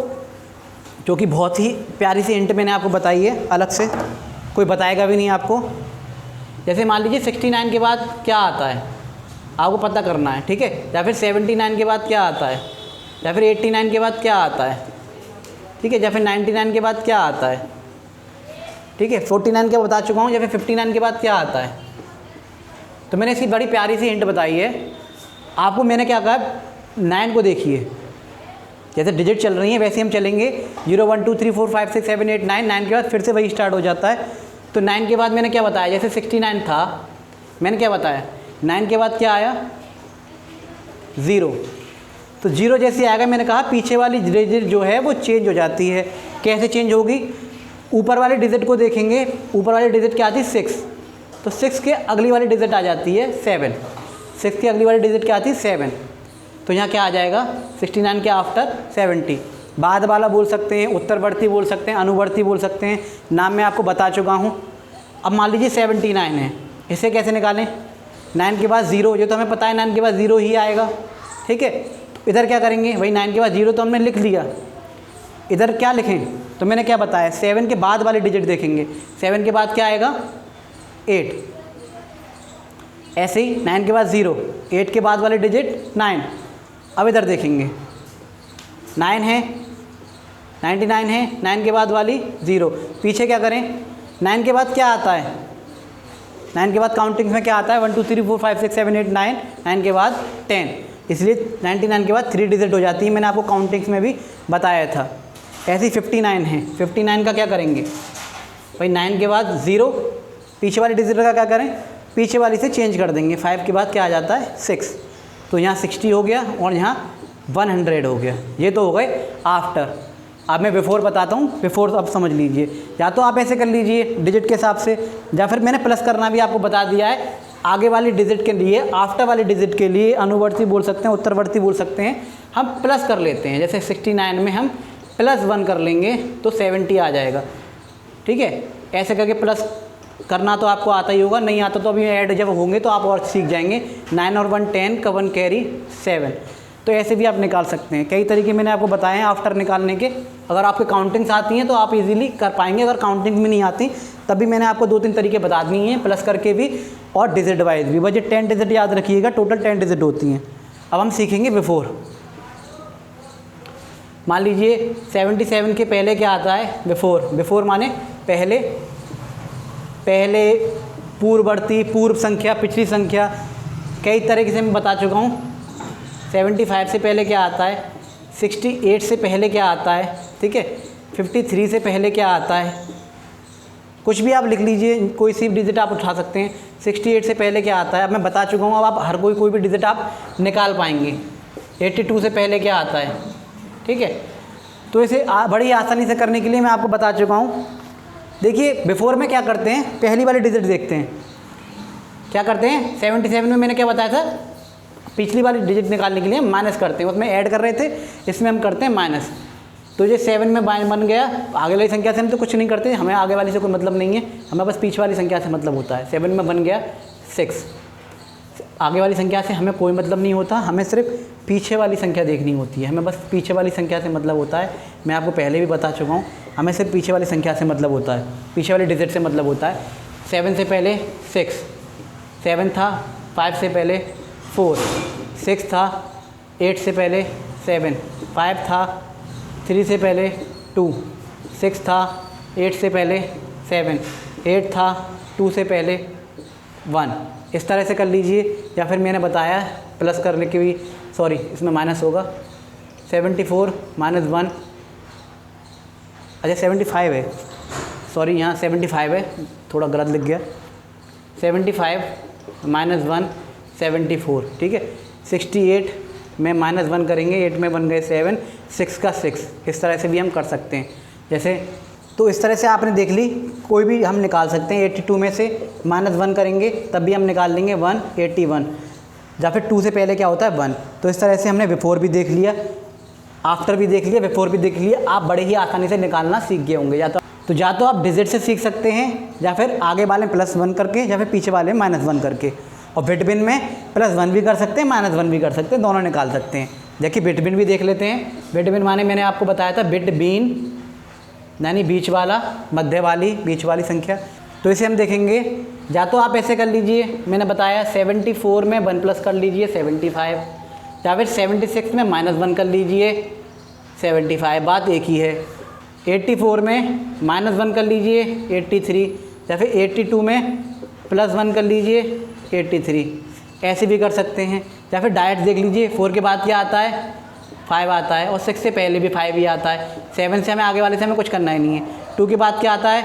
जो कि बहुत ही प्यारी सी हिंट मैंने आपको बताई है, अलग से कोई बताएगा भी नहीं आपको। जैसे मान लीजिए 69 के बाद क्या आता है आपको पता करना है, ठीक है। या फिर 79 के बाद क्या आता है, या फिर 89 के बाद क्या आता है, ठीक है। या फिर 99 के बाद क्या आता है, ठीक है। 49 का बता चुका हूँ। या फिर 59 के बाद क्या आता है। तो मैंने इसकी बड़ी प्यारी सी हिंट बताई है आपको। मैंने क्या कहा, 9 को देखिए, जैसे डिजिट चल रही है वैसे हम चलेंगे। 0 1 2 3 4 5 6 7 8 9, 9 के बाद फिर से वही स्टार्ट हो जाता है। तो 9 के बाद मैंने क्या बताया, जैसे 69 था, मैंने क्या बताया, 9 के बाद क्या आया 0, तो 0 जैसे आएगा मैंने कहा पीछे वाली डिजिट जो है वो चेंज हो जाती है। कैसे चेंज होगी, ऊपर वाले डिजिट को देखेंगे, ऊपर वाली डिजिट क्या आती है 6, तो 6 के अगली वाली डिजिट आ जाती है 7, 6 की अगली वाली डिजिट क्या आती है 7, तो यहाँ क्या आ जाएगा 69 के आफ्टर 70। बाद वाला बोल सकते हैं, उत्तरवर्ती बोल सकते हैं, अनुवर्ती बोल सकते हैं, नाम मैं आपको बता चुका हूँ। अब मान लीजिए 79 है, इसे कैसे निकालें, 9 के बाद 0, ये तो हमें पता है 9 के बाद 0 ही आएगा, ठीक है। तो इधर क्या करेंगे, भाई 9 के बाद 0 तो हमने लिख लिया, इधर क्या लिखें, तो मैंने क्या बताया 7 के बाद वाली डिजिट देखेंगे। 7 के बाद क्या आएगा 8, ऐसे ही 9 के बाद 0, 8 के बाद वाली डिजिट 9। अब इधर देखेंगे 9 है, 99 है, 9 के बाद वाली 0। पीछे क्या करें, 9 के बाद क्या आता है, 9 के बाद काउंटिंग में क्या आता है 1 2 3 4 5 6 7 8 9, 9 के बाद 10, इसलिए 99 के बाद 3 डिजिट हो जाती है। मैंने आपको काउंटिंग्स में भी बताया था। ऐसे ही 59 है, 59 का क्या करेंगे, भाई 9 के बाद 0, पीछे वाली डिजिट का क्या करें, पीछे वाली से चेंज कर देंगे। 5 के बाद क्या आ जाता है 6, तो यहाँ 60 हो गया और यहाँ 100 हो गया। ये तो हो गए आफ्टर। अब मैं बिफोर बताता हूँ, बिफोर अब समझ लीजिए। या तो आप ऐसे कर लीजिए डिजिट के हिसाब से, या फिर मैंने प्लस करना भी आपको बता दिया है। आगे वाली डिजिट के लिए, आफ्टर वाली डिजिट के लिए अनुवर्ती बोल सकते हैं, उत्तरवर्ती बोल सकते हैं, हम प्लस कर लेते हैं। जैसे 69 में हम +1 कर लेंगे तो 70 आ जाएगा, ठीक है। ऐसे करके प्लस करना तो आपको आता ही होगा, नहीं आता तो अभी ऐड जब होंगे तो आप और सीख जाएंगे। 9 और 1 10 का 1 कैरी 7, तो ऐसे भी आप निकाल सकते हैं। कई तरीके मैंने आपको बताए हैं आफ्टर निकालने के। अगर आपको काउंटिंग्स आती हैं तो आप इजीली कर पाएंगे, अगर काउंटिंग में नहीं आती तब भी मैंने आपको 2-3 तरीके बता दिए हैं, प्लस करके भी और डिजिट वाइज भी। बस ये 10 डिजिट याद रखिएगा, टोटल 10 डिजिट होती हैं। अब हम सीखेंगे बिफोर। मान लीजिए 77 के पहले क्या आता है, बिफोर। बिफोर माने पहले, पहले पूर्ववर्ती, पूर्व संख्या, पिछली संख्या। कई तरीके से मैं बता चुका हूँ। 75 से पहले क्या आता है, 68 से पहले क्या आता है, ठीक है, 53 से पहले क्या आता है, कुछ भी आप लिख लीजिए, कोई सी डिजिट आप उठा सकते हैं। 68 से पहले क्या आता है, अब मैं बता चुका हूँ। अब आप हर कोई भी डिजिट आप निकाल पाएंगे। 82 से पहले क्या आता है, ठीक है। तो इसे बड़ी आसानी से करने के लिए मैं आपको बता चुका हूँ। देखिए बिफोर में क्या करते हैं, पहली वाली डिजिट देखते हैं। क्या करते हैं, 77 में मैंने क्या बताया था, पिछली वाली डिजिट निकालने के लिए माइनस करते हैं। उसमें ऐड कर रहे थे, इसमें हम करते हैं माइनस। तो ये 7 में बन गया। आगे वाली संख्या से हम तो कुछ नहीं करते, हमें आगे वाली से कोई मतलब नहीं है, हमें बस पीछे वाली संख्या से मतलब होता है। 7 में बन गया 6, आगे वाली संख्या से हमें कोई मतलब नहीं होता, हमें सिर्फ पीछे वाली संख्या देखनी होती है। हमें बस पीछे वाली संख्या से मतलब होता है। मैं आपको पहले भी बता चुका हूँ, हमें सिर्फ पीछे वाली संख्या से मतलब होता है, पीछे वाली डिजिट से मतलब होता है। 7 से पहले 6, 7 था, 5 से पहले 4, 6 था, 8 से पहले 7, 5 था, 3 से पहले 2, 6 था, 8 से पहले 7, 8 था, 2 से पहले 1। इस तरह से कर लीजिए। या फिर मैंने बताया प्लस करने के भी, सॉरी इसमें माइनस होगा। 74 माइनस 1, अच्छा 75 है, सॉरी यहाँ 75 है, थोड़ा गलत लिख गया। 75 माइनस 1 74, ठीक है। 68 में माइनस 1 करेंगे, 8 में बन गए 7, 6 का 6। इस तरह से भी हम कर सकते हैं। जैसे तो इस तरह से आपने देख ली, कोई भी हम निकाल सकते हैं। 82 में से माइनस 1 करेंगे तब भी हम निकाल लेंगे 181, या फिर 2 से पहले क्या होता है 1। तो इस तरह से हमने बिफोर भी देख लिया, आफ्टर भी देख लिया, बिफोर भी देख लिया। आप बड़े ही आसानी से निकालना सीख गए होंगे। या तो आप डिजिट से सीख सकते हैं, या फिर आगे वाले +1 करके, या फिर पीछे वाले -1 करके। और बिटवीन में +1 भी कर सकते हैं, -1 भी कर सकते हैं, दोनों निकाल सकते हैं। देखिए बिटवीन भी देख लेते हैं। बिटवीन माने मैंने आपको बताया था बिटवीन यानी बीच वाला, मध्य वाली, बीच वाली संख्या। तो इसे हम देखेंगे। या तो आप ऐसे कर लीजिए, मैंने बताया 74 में 1 प्लस कर लीजिए 75, या फिर 76 में -1 कर लीजिए 75, बात एक ही है। 84 में -1 कर लीजिए 83, या फिर 82 में +1 कर लीजिए 83। ऐसे भी कर सकते हैं। या फिर डायरेक्ट देख लीजिए, 4 के बाद क्या आता है, 5 आता है, और 6 से पहले भी 5 ही आता है। 7 से हमें आगे वाले से हमें कुछ करना ही नहीं है। 2 के बाद क्या आता है,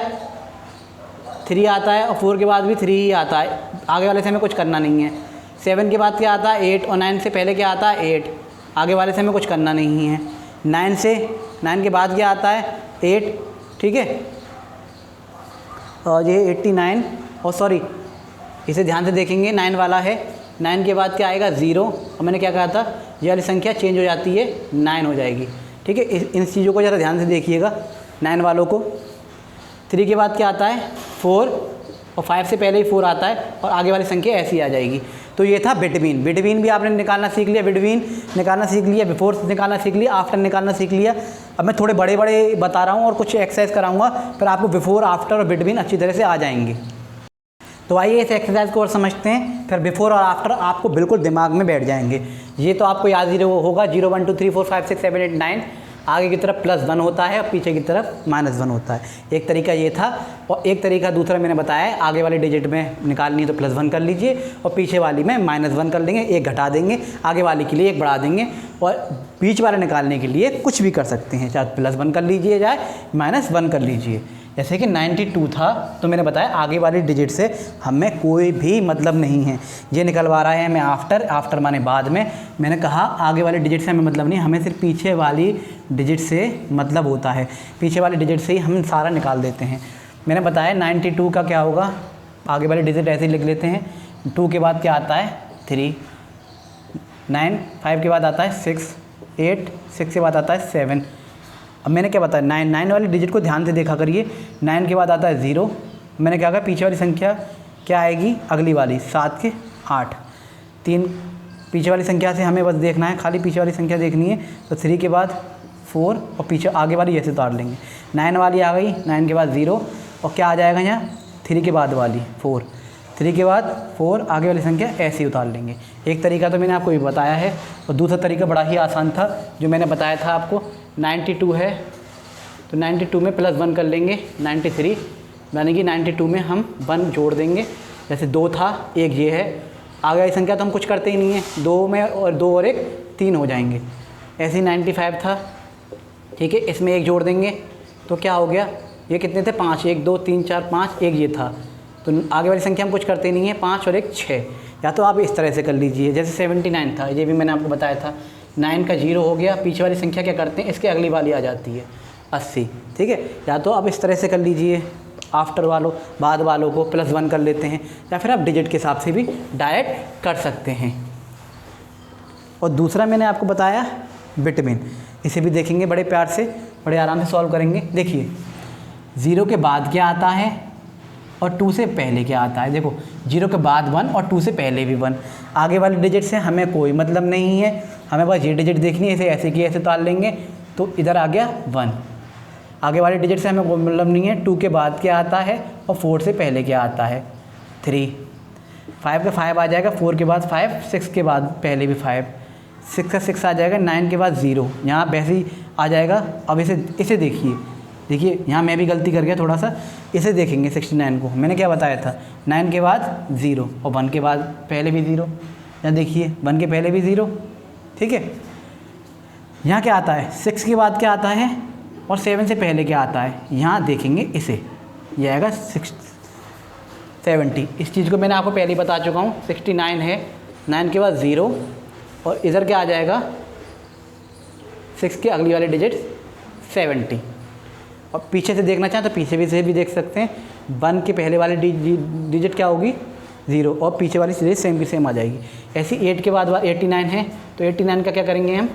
3 आता है, और 4 के बाद भी 3 ही आता है, आगे वाले से हमें कुछ करना नहीं है। 7 के बाद क्या आता है 8, और 9 से पहले क्या आता है 8, आगे वाले से हमें कुछ करना नहीं है। 9 के बाद क्या आता है 8, ठीक है। और ये 89, और सॉरी इसे ध्यान से देखेंगे, 9 वाला है। 9 के बाद क्या आएगा 0, और मैंने क्या कहा था, ये वाली संख्या चेंज हो जाती है, 9 हो जाएगी, ठीक है। इन चीज़ों को ज़रा ध्यान से देखिएगा, 9 वालों को। 3 के बाद क्या आता है 4, और 5 से पहले ही 4 आता है, और आगे वाली संख्या ऐसी आ जाएगी। तो ये था बिटवीन। बिटवीन भी आपने निकालना सीख लिया, बिटवीन निकालना सीख लिया, बिफोर निकालना सीख लिया, आफ्टर निकालना सीख लिया। अब मैं थोड़े बड़े बड़े बता रहा हूँ और कुछ एक्सरसाइज कराऊंगा, फिर आपको बिफोर, आफ्टर और बिटवीन अच्छी तरह से आ जाएंगे। तो आइए इस एक्सरसाइज को और समझते हैं, फिर बिफोर और आफ्टर आपको बिल्कुल दिमाग में बैठ जाएंगे। ये तो आपको याद ही होगा, 0 1 2 3 4 5 6 7 8 9, आगे की तरफ +1 होता है और पीछे की तरफ -1 होता है। एक तरीका ये था, और एक तरीका दूसरा मैंने बताया है, आगे वाली डिजिट में निकालनी है तो +1 कर लीजिए, और पीछे वाली में -1 कर लेंगे, एक घटा देंगे, आगे वाली के लिए एक बढ़ा देंगे, और बीच वाले निकालने के लिए कुछ भी कर सकते हैं, चाहे +1 कर लीजिए चाहे -1 कर लीजिए। जैसे कि 92 था, तो मैंने बताया आगे वाली डिजिट से हमें कोई भी मतलब नहीं है, ये निकलवा रहा है हमें आफ्टर माने बाद में। मैंने कहा आगे वाली डिजिट से हमें मतलब नहीं, हमें सिर्फ पीछे वाली डिजिट से मतलब होता है, पीछे वाली डिजिट से ही हम सारा निकाल देते हैं। मैंने बताया 92 का क्या होगा, आगे वाली डिजिट ऐसे ही लिख लेते हैं। 2 के बाद क्या आता है 3, 9, 5 के बाद आता है 6, 8, 6 के बाद आता है 7। अब मैंने क्या बताया, 9 वाली डिजिट को ध्यान से देखा करिए। 9 के बाद आता है 0। मैंने क्या कहा, पीछे वाली संख्या क्या आएगी, अगली वाली 7 के 8। 3 पीछे वाली संख्या से हमें बस देखना है, खाली पीछे वाली संख्या देखनी है। तो 3 के बाद 4 और पीछे आगे वाली ऐसे उतार लेंगे। 9 वाली आ गई, 9 के बाद 0 और क्या आ जाएगा यहाँ 3 के बाद वाली 4। 3 के बाद 4 आगे वाली संख्या ऐसे ही उतार लेंगे। एक तरीका तो मैंने आपको ये बताया है और दूसरा तरीका बड़ा ही आसान था जो मैंने बताया था आपको। 92 है तो 92 में +1 कर लेंगे 93, यानी कि 92 में हम 1 जोड़ देंगे। जैसे 2 था, 1 ये है, आगे वाली संख्या तो हम कुछ करते ही नहीं है, 2 में और 2 और 1 3 हो जाएंगे। ऐसे ही 95 था, ठीक है, इसमें 1 जोड़ देंगे तो क्या हो गया, ये कितने थे 5, 1 2 3 4 5, 1 ये था, तो आगे वाली संख्या हम कुछ करते नहीं है, 5 और 1 6। या तो आप इस तरह से कर लीजिए, जैसे 79 था, ये भी मैंने आपको बताया था, 9 का 0 हो गया, पीछे वाली संख्या क्या करते हैं, इसके अगली वाली आ जाती है 80, ठीक है। या तो आप इस तरह से कर लीजिए, आफ्टर वालों बाद वालों को +1 कर लेते हैं, या फिर आप डिजिट के हिसाब से भी डायरेक्ट कर सकते हैं। और दूसरा मैंने आपको बताया बिटवीन, इसे भी देखेंगे बड़े प्यार से, बड़े आराम से सॉल्व करेंगे। देखिए 0 के बाद क्या आता है और 2 से पहले क्या आता है। देखो 0 के बाद 1 और 2 से पहले भी 1। आगे वाले डिजिट से हमें कोई मतलब नहीं है, हमें बस ये डिजिट देखनी है, इसे ऐसे की ऐसे उतार लेंगे तो इधर आ गया 1। आगे वाले डिजिट से हमें कोई मतलब नहीं है, 2 के बाद क्या आता है और 4 से पहले क्या आता है 3। 5 का 5 आ जाएगा, 4 के बाद 5, 6 के बाद पहले भी 5, 6 का 6 आ जाएगा, 9 के बाद 0, यहाँ वैसे ही आ जाएगा। अब इसे देखिए यहाँ मैं भी गलती कर गया थोड़ा सा, इसे देखेंगे 69 को, मैंने क्या बताया था 9 के बाद 0 और 1 के बाद पहले भी 0, यहाँ देखिए 1 के पहले भी 0, ठीक है। यहाँ क्या आता है 6 के बाद क्या आता है और 7 से पहले क्या आता है, यहाँ देखेंगे इसे, यह आएगा 70। इस चीज़ को मैंने आपको पहले ही बता चुका हूँ। 69 है, 9 के बाद 0 और इधर क्या आ जाएगा 6 के अगली वाले डिजिट 70। और पीछे से देखना चाहें तो पीछे भी से भी देख सकते हैं, 1 के पहले वाली डिजिट क्या होगी 0 और पीछे वाली डिजिट सेम की सेम आ जाएगी। ऐसी 8 के बाद 89 है तो 89 का क्या करेंगे हम,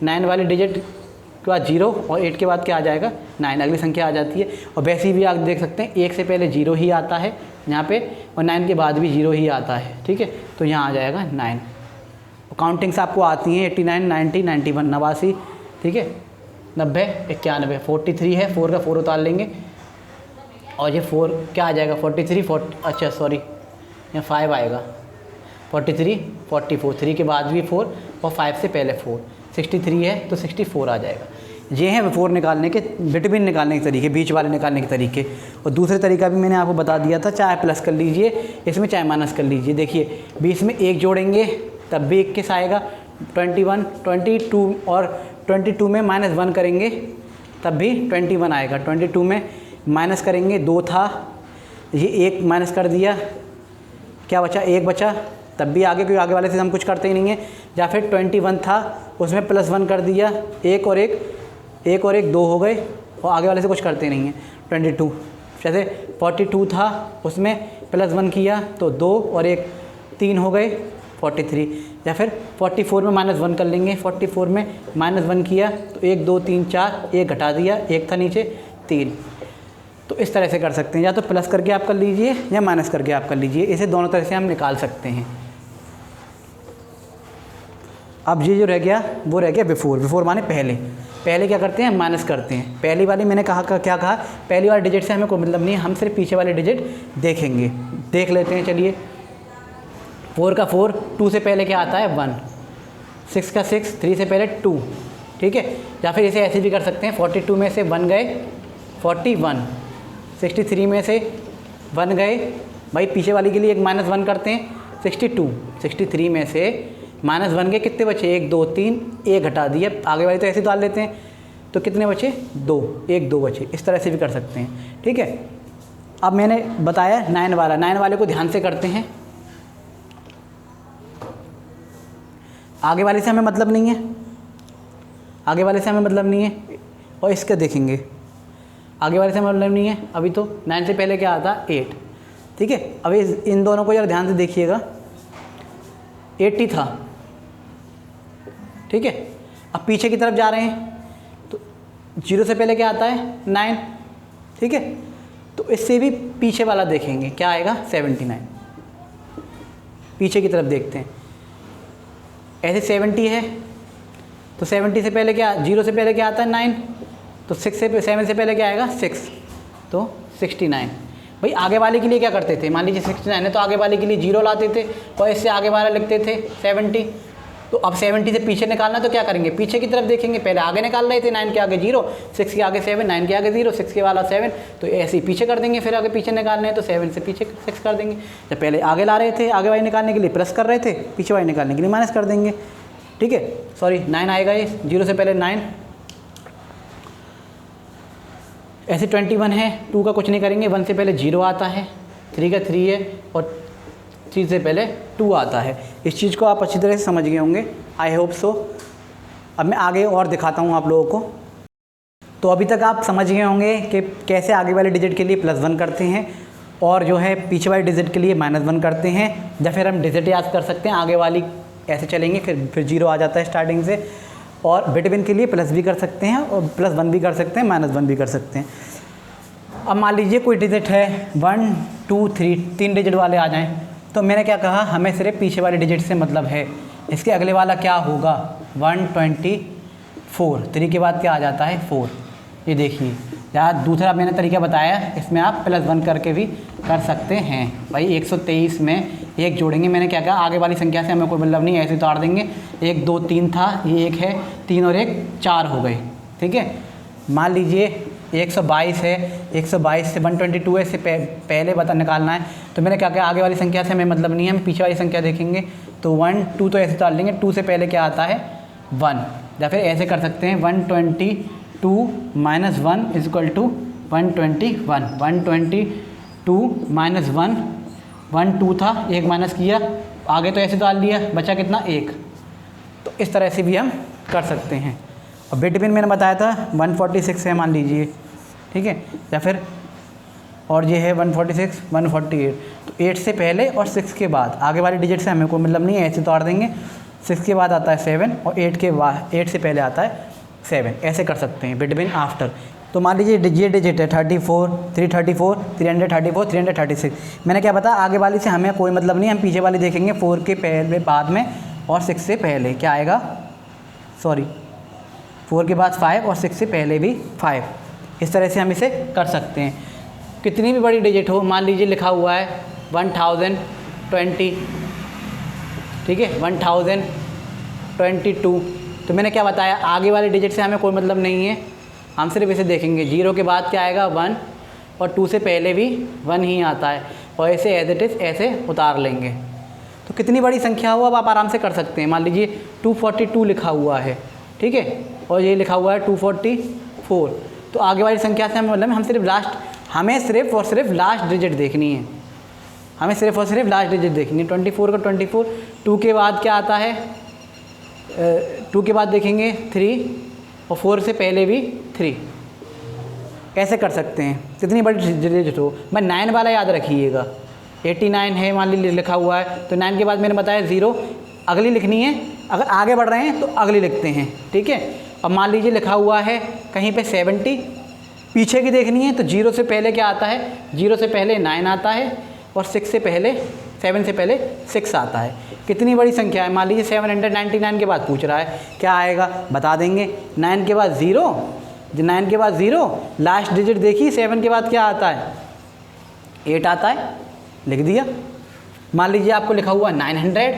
9 वाली डिजिट के बाद 0 और 8 के बाद क्या आ जाएगा 9, अगली संख्या आ जाती है। और वैसे भी आप देख सकते हैं 1 से पहले 0 ही आता है यहाँ पे और 9 के बाद भी 0 ही आता है, ठीक है, तो यहाँ आ जाएगा 9। काउंटिंग्स आपको आती हैं 89, 90, 91, 89, ठीक है, 90, 91, 43 है, 4 का 4 उतार लेंगे और ये 4 क्या आ जाएगा 43, 40, अच्छा सॉरी यहाँ 5 आएगा, 43, 44, 3 के बाद भी 4 और 5 से पहले 4, 63 है तो 64 आ जाएगा। ये हैं बिफोर निकालने के, बिटवीन निकालने के तरीके, बीच वाले निकालने के तरीके। और दूसरे तरीका भी मैंने आपको बता दिया था, चाहे प्लस कर लीजिए इसमें, चाहे माइनस कर लीजिए। देखिए 20 में 1 जोड़ेंगे तब भी 21 आएगा, 21, 22 और 22 में -1 करेंगे तब भी 21 आएगा। 22 में माइनस करेंगे, 2 था, ये 1 माइनस कर दिया, क्या बचा 1 बचा, तब भी आगे, क्योंकि आगे वाले से हम कुछ करते ही नहीं है। या फिर 21 था उसमें +1 कर दिया, 1 और 1 2 हो गए और आगे वाले से कुछ करते नहीं हैं। 22 जैसे 42 था उसमें +1 किया तो 2 और 1 3 हो गए 43। या फिर 44 में -1 कर लेंगे, 44 में -1 किया तो 1 2 3 4, 1 घटा दिया, 1 था नीचे 3। तो इस तरह से कर सकते हैं, या तो प्लस करके आप कर लीजिए या माइनस करके आप कर लीजिए, इसे दोनों तरह से हम निकाल सकते हैं। अब ये जो रह गया वो रह गया बिफोर माने पहले क्या करते हैं माइनस करते हैं। पहली वाली मैंने क्या कहा, पहली वाली डिजिट से हमें कोई मतलब नहीं है, हम सिर्फ पीछे वाले डिजिट देखेंगे, देख लेते हैं। चलिए 4 का 4, 2 से पहले क्या आता है 1, 6 का 6, 3 से पहले 2, ठीक है। या फिर इसे ऐसे भी कर सकते हैं, 42 में से 1 गए 41, 63 में से 1 गए, भाई पीछे वाली के लिए एक -1 करते हैं, 62, 63 में से -1 गए, कितने बचे 1 2 3, 1 घटा दिया, आगे वाली तो ऐसे डाल लेते हैं, तो कितने बचे 2, 1 2 बचे। इस तरह से भी कर सकते हैं, ठीक है। अब मैंने बताया 9 वाले को ध्यान से करते हैं, आगे वाले से हमें मतलब नहीं है, और इसका देखेंगे आगे वाले से मतलब नहीं है। अभी तो 9 से पहले क्या आता 8, ठीक है। अभी इन दोनों को जरा ध्यान से देखिएगा, 80 था, ठीक है, अब पीछे की तरफ जा रहे हैं तो 0 से पहले क्या आता है 9, ठीक है। तो इससे भी पीछे वाला देखेंगे, क्या आएगा 79। पीछे की तरफ देखते हैं, ऐसे 70 है तो 70 से पहले क्या, 0 से पहले क्या आता है 9, तो 7 से पहले क्या आएगा 6, तो 69। भाई आगे वाले के लिए क्या करते थे, मान लीजिए 69 है तो आगे वाले के लिए 0 लाते थे और इससे आगे वाला लिखते थे 70। तो अब 70 से पीछे निकालना तो क्या करेंगे, पीछे की तरफ देखेंगे। पहले आगे निकाल रहे थे, 9 के आगे 0, 6 के आगे 7, 9 के आगे 0, 6 के वाला 7, तो ऐसे ही पीछे कर देंगे। फिर आगे पीछे निकालने हैं तो 7 से पीछे 6 कर देंगे। जब पहले आगे ला रहे थे, आगे वाली निकालने के लिए प्लस कर रहे थे, पीछे वाली निकालने के लिए माइनस कर देंगे, ठीक है। सॉरी 9 आएगा ये, 0 से पहले 9, ऐसे 21 है, 2 का कुछ नहीं करेंगे, 1 से पहले 0 आता है, 3 का 3 है और 3 से पहले 2 आता है। इस चीज़ को आप अच्छी तरह से समझ गए होंगे, आई होप सो। अब मैं आगे और दिखाता हूँ आप लोगों को। तो अभी तक आप समझ गए होंगे कि कैसे आगे वाले डिजिट के लिए +1 करते हैं और जो है पीछे वाले डिजिट के लिए -1 करते हैं, या फिर हम डिजिट याद कर सकते हैं। आगे वाली ऐसे चलेंगे, फिर 0 आ जाता है स्टार्टिंग से। और बिटवीन के लिए प्लस भी कर सकते हैं और +1 भी कर सकते हैं, -1 भी कर सकते हैं। अब मान लीजिए कोई डिजिट है 1 2 3, 3 डिजिट वाले आ जाएं, तो मैंने क्या कहा, हमें सिर्फ पीछे वाले डिजिट से मतलब है। इसके अगले वाला क्या होगा 124, 3 के बाद क्या आ जाता है 4। ये देखिए, यार दूसरा मैंने तरीका बताया, इसमें आप +1 करके भी कर सकते हैं। भाई 123 में 1 जोड़ेंगे, मैंने क्या कहा, आगे वाली संख्या से हमें कोई मतलब नहीं, ऐसे उतार देंगे। 1 2 3 था, ये 1 है, 3 और 1 4 हो गए, ठीक है। मान लीजिए 122 है, 122 से 122 है, इससे पहले बता निकालना है। तो मैंने क्या कहा, आगे वाली संख्या से हमें मतलब नहीं है, हम पीछे वाली संख्या देखेंगे। तो 1 2 तो ऐसे उतार लेंगे, 2 से पहले क्या आता है 1, या फिर ऐसे कर सकते हैं 122 - 1 = 121, 122 - 1, 1 2 था, 1 माइनस किया, आगे तो ऐसे डाल लिया, बचा कितना 1। तो इस तरह से भी हम कर सकते हैं। और बिटवीन मैंने बताया था 146 है मान लीजिए, ठीक है, या फिर और ये है 146 148। तो 8 से पहले और 6 के बाद, आगे वाले डिजिट से हमें कोई मतलब नहीं है, ऐसे तोड़ देंगे। 6 के बाद आता है 7 और 8 के बाद, 8 से पहले आता है 7, ऐसे कर सकते हैं बिटवीन आफ्टर। तो मान लीजिए ये डिजिट है 34 334 334 336। मैंने क्या बताया, आगे वाली से हमें कोई मतलब नहीं, हम पीछे वाली देखेंगे 4 के पहले बाद में और 6 से पहले क्या आएगा, सॉरी 4 के बाद 5 और 6 से पहले भी 5। इस तरह से हम इसे कर सकते हैं। कितनी भी बड़ी डिजिट हो, मान लीजिए लिखा हुआ है 1020, ठीक है, 1022। तो मैंने क्या बताया, आगे वाले डिजिट से हमें कोई मतलब नहीं है, हम सिर्फ इसे देखेंगे। 0 के बाद क्या आएगा 1 और 2 से पहले भी 1 ही आता है, और ऐसे एज इट इज़ ऐसे उतार लेंगे। तो कितनी बड़ी संख्या हो अब आप आराम से कर सकते हैं। मान लीजिए 242 लिखा हुआ है, ठीक है, और ये लिखा हुआ है 244। तो आगे वाली संख्या से हमें मतलब हमें सिर्फ और सिर्फ लास्ट डिजिट देखनी है, हमें सिर्फ और सिर्फ लास्ट डिजिट देखनी है। 24 का 24, 2 के बाद क्या आता है, 2 के बाद देखेंगे 3 और 4 से पहले भी 3, ऐसे कर सकते हैं। कितनी बड़ी डिजिट हो, मैं 9 वाला याद रखिएगा। 89 है मान लीजिए लिखा हुआ है, तो 9 के बाद मैंने बताया 0, अगली लिखनी है। अगर आगे बढ़ रहे हैं तो अगली लिखते हैं, ठीक है। अब मान लीजिए लिखा हुआ है कहीं पे 70, पीछे की देखनी है, तो 0 से पहले क्या आता है, 0 से पहले 9 आता है और 7 से पहले 6 आता है। कितनी बड़ी संख्या है, मान लीजिए 799 के बाद पूछ रहा है, क्या आएगा बता देंगे। 9 के बाद 0, 9 के बाद 0, लास्ट डिजिट देखिए 7 के बाद क्या आता है 8 आता है, लिख दिया। मान लीजिए आपको लिखा हुआ 900,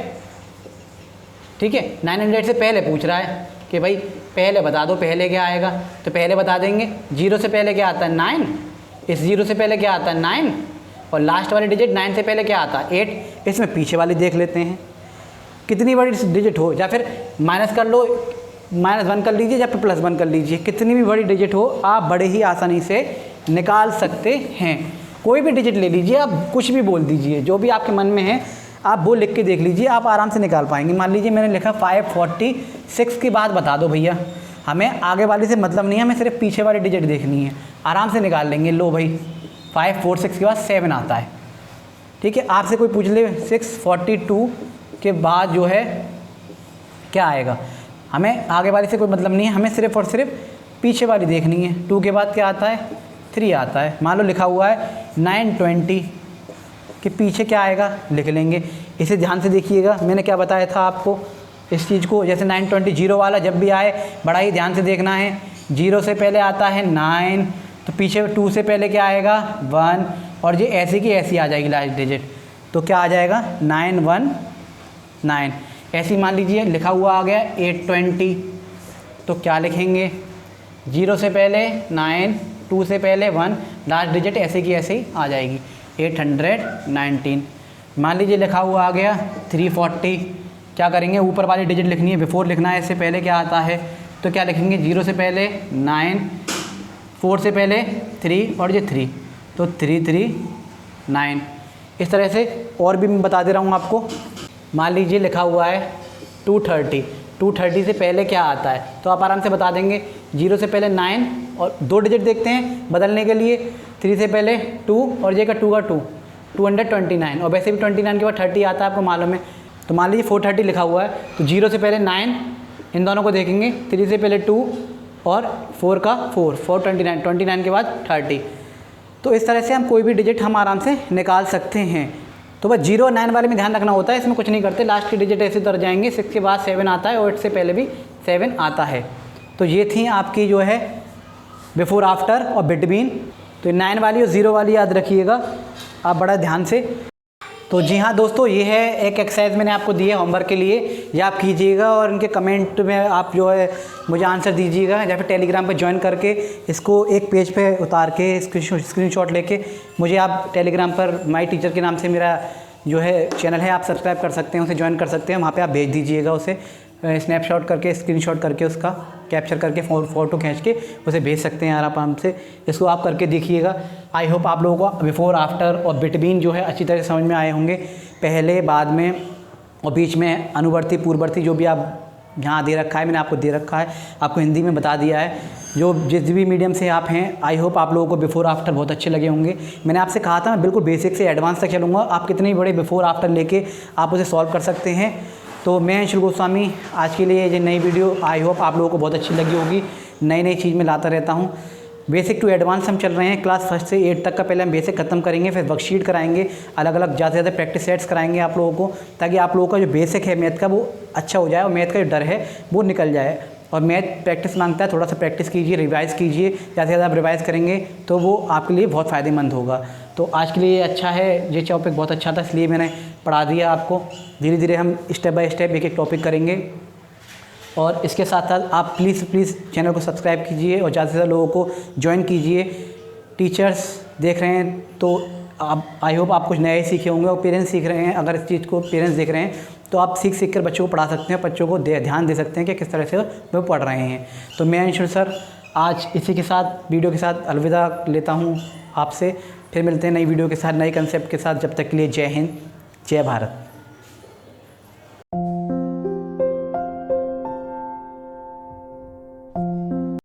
ठीक है, 900 से पहले पूछ रहा है कि भाई पहले बता दो, पहले क्या आएगा, तो पहले बता देंगे। 0 से पहले क्या आता है 9, इस 0 से पहले क्या आता है 9, और लास्ट वाली डिजिट 9 से पहले क्या आता है 8। इसमें पीछे वाली देख लेते हैं कितनी बड़ी डिजिट हो, या फिर माइनस कर लो, -1 कर लीजिए या फिर +1 कर लीजिए। कितनी भी बड़ी डिजिट हो आप बड़े ही आसानी से निकाल सकते हैं। कोई भी डिजिट ले लीजिए, आप कुछ भी बोल दीजिए, जो भी आपके मन में है आप वो लिख के देख लीजिए, आप आराम से निकाल पाएंगे। मान लीजिए मैंने लिखा 546 के बाद बता दो भैया, हमें आगे वाली से मतलब नहीं है, हमें सिर्फ पीछे वाली डिजिट देखनी है, आराम से निकाल लेंगे। लो भाई 546 के बाद 7 आता है, ठीक है। आपसे कोई पूछ ले 642 के बाद जो है क्या आएगा, हमें आगे वाली से कोई मतलब नहीं है, हमें सिर्फ और सिर्फ पीछे वाली देखनी है। 2 के बाद क्या आता है, 3 आता है। मान लो लिखा हुआ है 920 के पीछे क्या आएगा लिख लेंगे। इसे ध्यान से देखिएगा, मैंने क्या बताया था आपको इस चीज़ को। जैसे 920 जीरो वाला जब भी आए बड़ा ही ध्यान से देखना है। 0 से पहले आता है 9, तो पीछे 2 से पहले क्या आएगा 1, और ये ऐसी की ऐसी आ जाएगी लास्ट डिजिट, तो क्या आ जाएगा 919। ऐसी मान लीजिए लिखा हुआ आ गया 820, तो क्या लिखेंगे 0 से पहले 9, 2 से पहले 1, लास्ट डिजिट ऐसे की ऐसे ही आ जाएगी 819। मान लीजिए लिखा हुआ आ गया 340, क्या करेंगे ऊपर वाली डिजिट लिखनी है, बिफोर लिखना है, इससे पहले क्या आता है, तो क्या लिखेंगे 0 से पहले 9, 4 से पहले 3 और ये 3, तो 339। इस तरह से और भी मैं बता दे रहा हूँ आपको। मान लीजिए लिखा हुआ है 230, 230 से पहले क्या आता है, तो आप आराम से बता देंगे। 0 से पहले 9 और 2 डिजिट देखते हैं बदलने के लिए, 3 से पहले 2 और ये का 2 का 2, 229, और वैसे भी 29 के बाद 30 आता है, आपको मालूम है। तो मान लीजिए 430 लिखा हुआ है, तो 0 से पहले 9, इन दोनों को देखेंगे, 3 से पहले 2 और 4 का 4, 429, 29 के बाद 30। तो इस तरह से हम कोई भी डिजिट हम आराम से निकाल सकते हैं। तो बस 0 और 9 वाले में ध्यान रखना होता है, इसमें कुछ नहीं करते, लास्ट की डिजिट ऐसे उतर जाएंगे। 6 के बाद 7 आता है और 8 से पहले भी 7 आता है। तो ये थी आपकी जो है बिफोर आफ्टर और बिटवीन। तो 9 वाली और 0 वाली याद रखिएगा आप बड़ा ध्यान से। तो जी हाँ दोस्तों, ये है एक एक्सरसाइज मैंने आपको दी है होमवर्क के लिए, ये आप कीजिएगा और इनके कमेंट में आप जो है मुझे आंसर दीजिएगा, या फिर टेलीग्राम पे ज्वाइन करके इसको एक पेज पे उतार के स्क्रीनशॉट लेके मुझे आप टेलीग्राम पर माई टीचर के नाम से मेरा जो है चैनल है, आप सब्सक्राइब कर सकते हैं, उसे ज्वाइन कर सकते हैं। वहाँ पे आप भेज दीजिएगा उसे, स्नैपशॉट करके स्क्रीनशॉट करके उसका कैप्चर करके फ़ोटो खींच के उसे भेज सकते हैं आराम से। इसको आप करके देखिएगा। आई होप आप लोगों को बिफोर आफ्टर और बिटवीन जो है अच्छी तरह से समझ में आए होंगे, पहले बाद में और बीच में अनुवर्ती पूर्ववर्ती जो भी आप यहाँ दे रखा है, मैंने आपको दे रखा है, आपको हिंदी में बता दिया है। जो जिस भी मीडियम से आप हैं, आई होप आप लोगों को बिफोर आफ्टर बहुत अच्छे लगे होंगे। मैंने आपसे कहा था मैं बिल्कुल बेसिक से एडवांस तक चलूँगा, आप कितने बड़े बिफोर आफ्टर लेके आप उसे सॉल्व कर सकते हैं। तो मैं अंशुल गोस्वामी, आज के लिए ये नई वीडियो आई होप आप लोगों को बहुत अच्छी लगी होगी। नई चीज़ में लाता रहता हूँ। बेसिक टू एडवांस हम चल रहे हैं, क्लास 1 से 8 तक का पहले हम बेसिक खत्म करेंगे, फिर वर्कशीट कराएंगे, अलग अलग ज़्यादा से ज़्यादा प्रैक्टिस सेट्स कराएंगे आप लोगों को, ताकि आप लोगों का जो बेसिक है मैथ का वो अच्छा हो जाए और मैथ का जो डर है वो निकल जाए। और मैथ प्रैक्टिस मांगता है, थोड़ा सा प्रैक्टिस कीजिए, रिवाइज़ कीजिए, ज़्यादा से ज़्यादा आप रिवाइज़ करेंगे तो वो आपके लिए बहुत फ़ायदेमंद होगा। तो आज के लिए अच्छा है, ये टॉपिक बहुत अच्छा था इसलिए मैंने पढ़ा दिया आपको। धीरे धीरे हम स्टेप बाय स्टेप एक एक टॉपिक करेंगे। और इसके साथ साथ आप प्लीज़ चैनल को सब्सक्राइब कीजिए और ज़्यादा से ज़्यादा लोगों को ज्वाइन कीजिए। टीचर्स देख रहे हैं तो आप आई होप आप कुछ नए सीखे होंगे, और पेरेंट्स सीख रहे हैं, अगर इस चीज़ को पेरेंट्स देख रहे हैं तो आप सीख कर बच्चों को पढ़ा सकते हैं, बच्चों को ध्यान दे सकते हैं कि किस तरह से वो पढ़ रहे हैं। तो मैं अंशुल सर आज इसी के साथ वीडियो के साथ अलविदा लेता हूँ आपसे। फिर मिलते हैं नई वीडियो के साथ, नए कंसेप्ट के साथ। जब तक के लिए जय हिंद, जय भारत।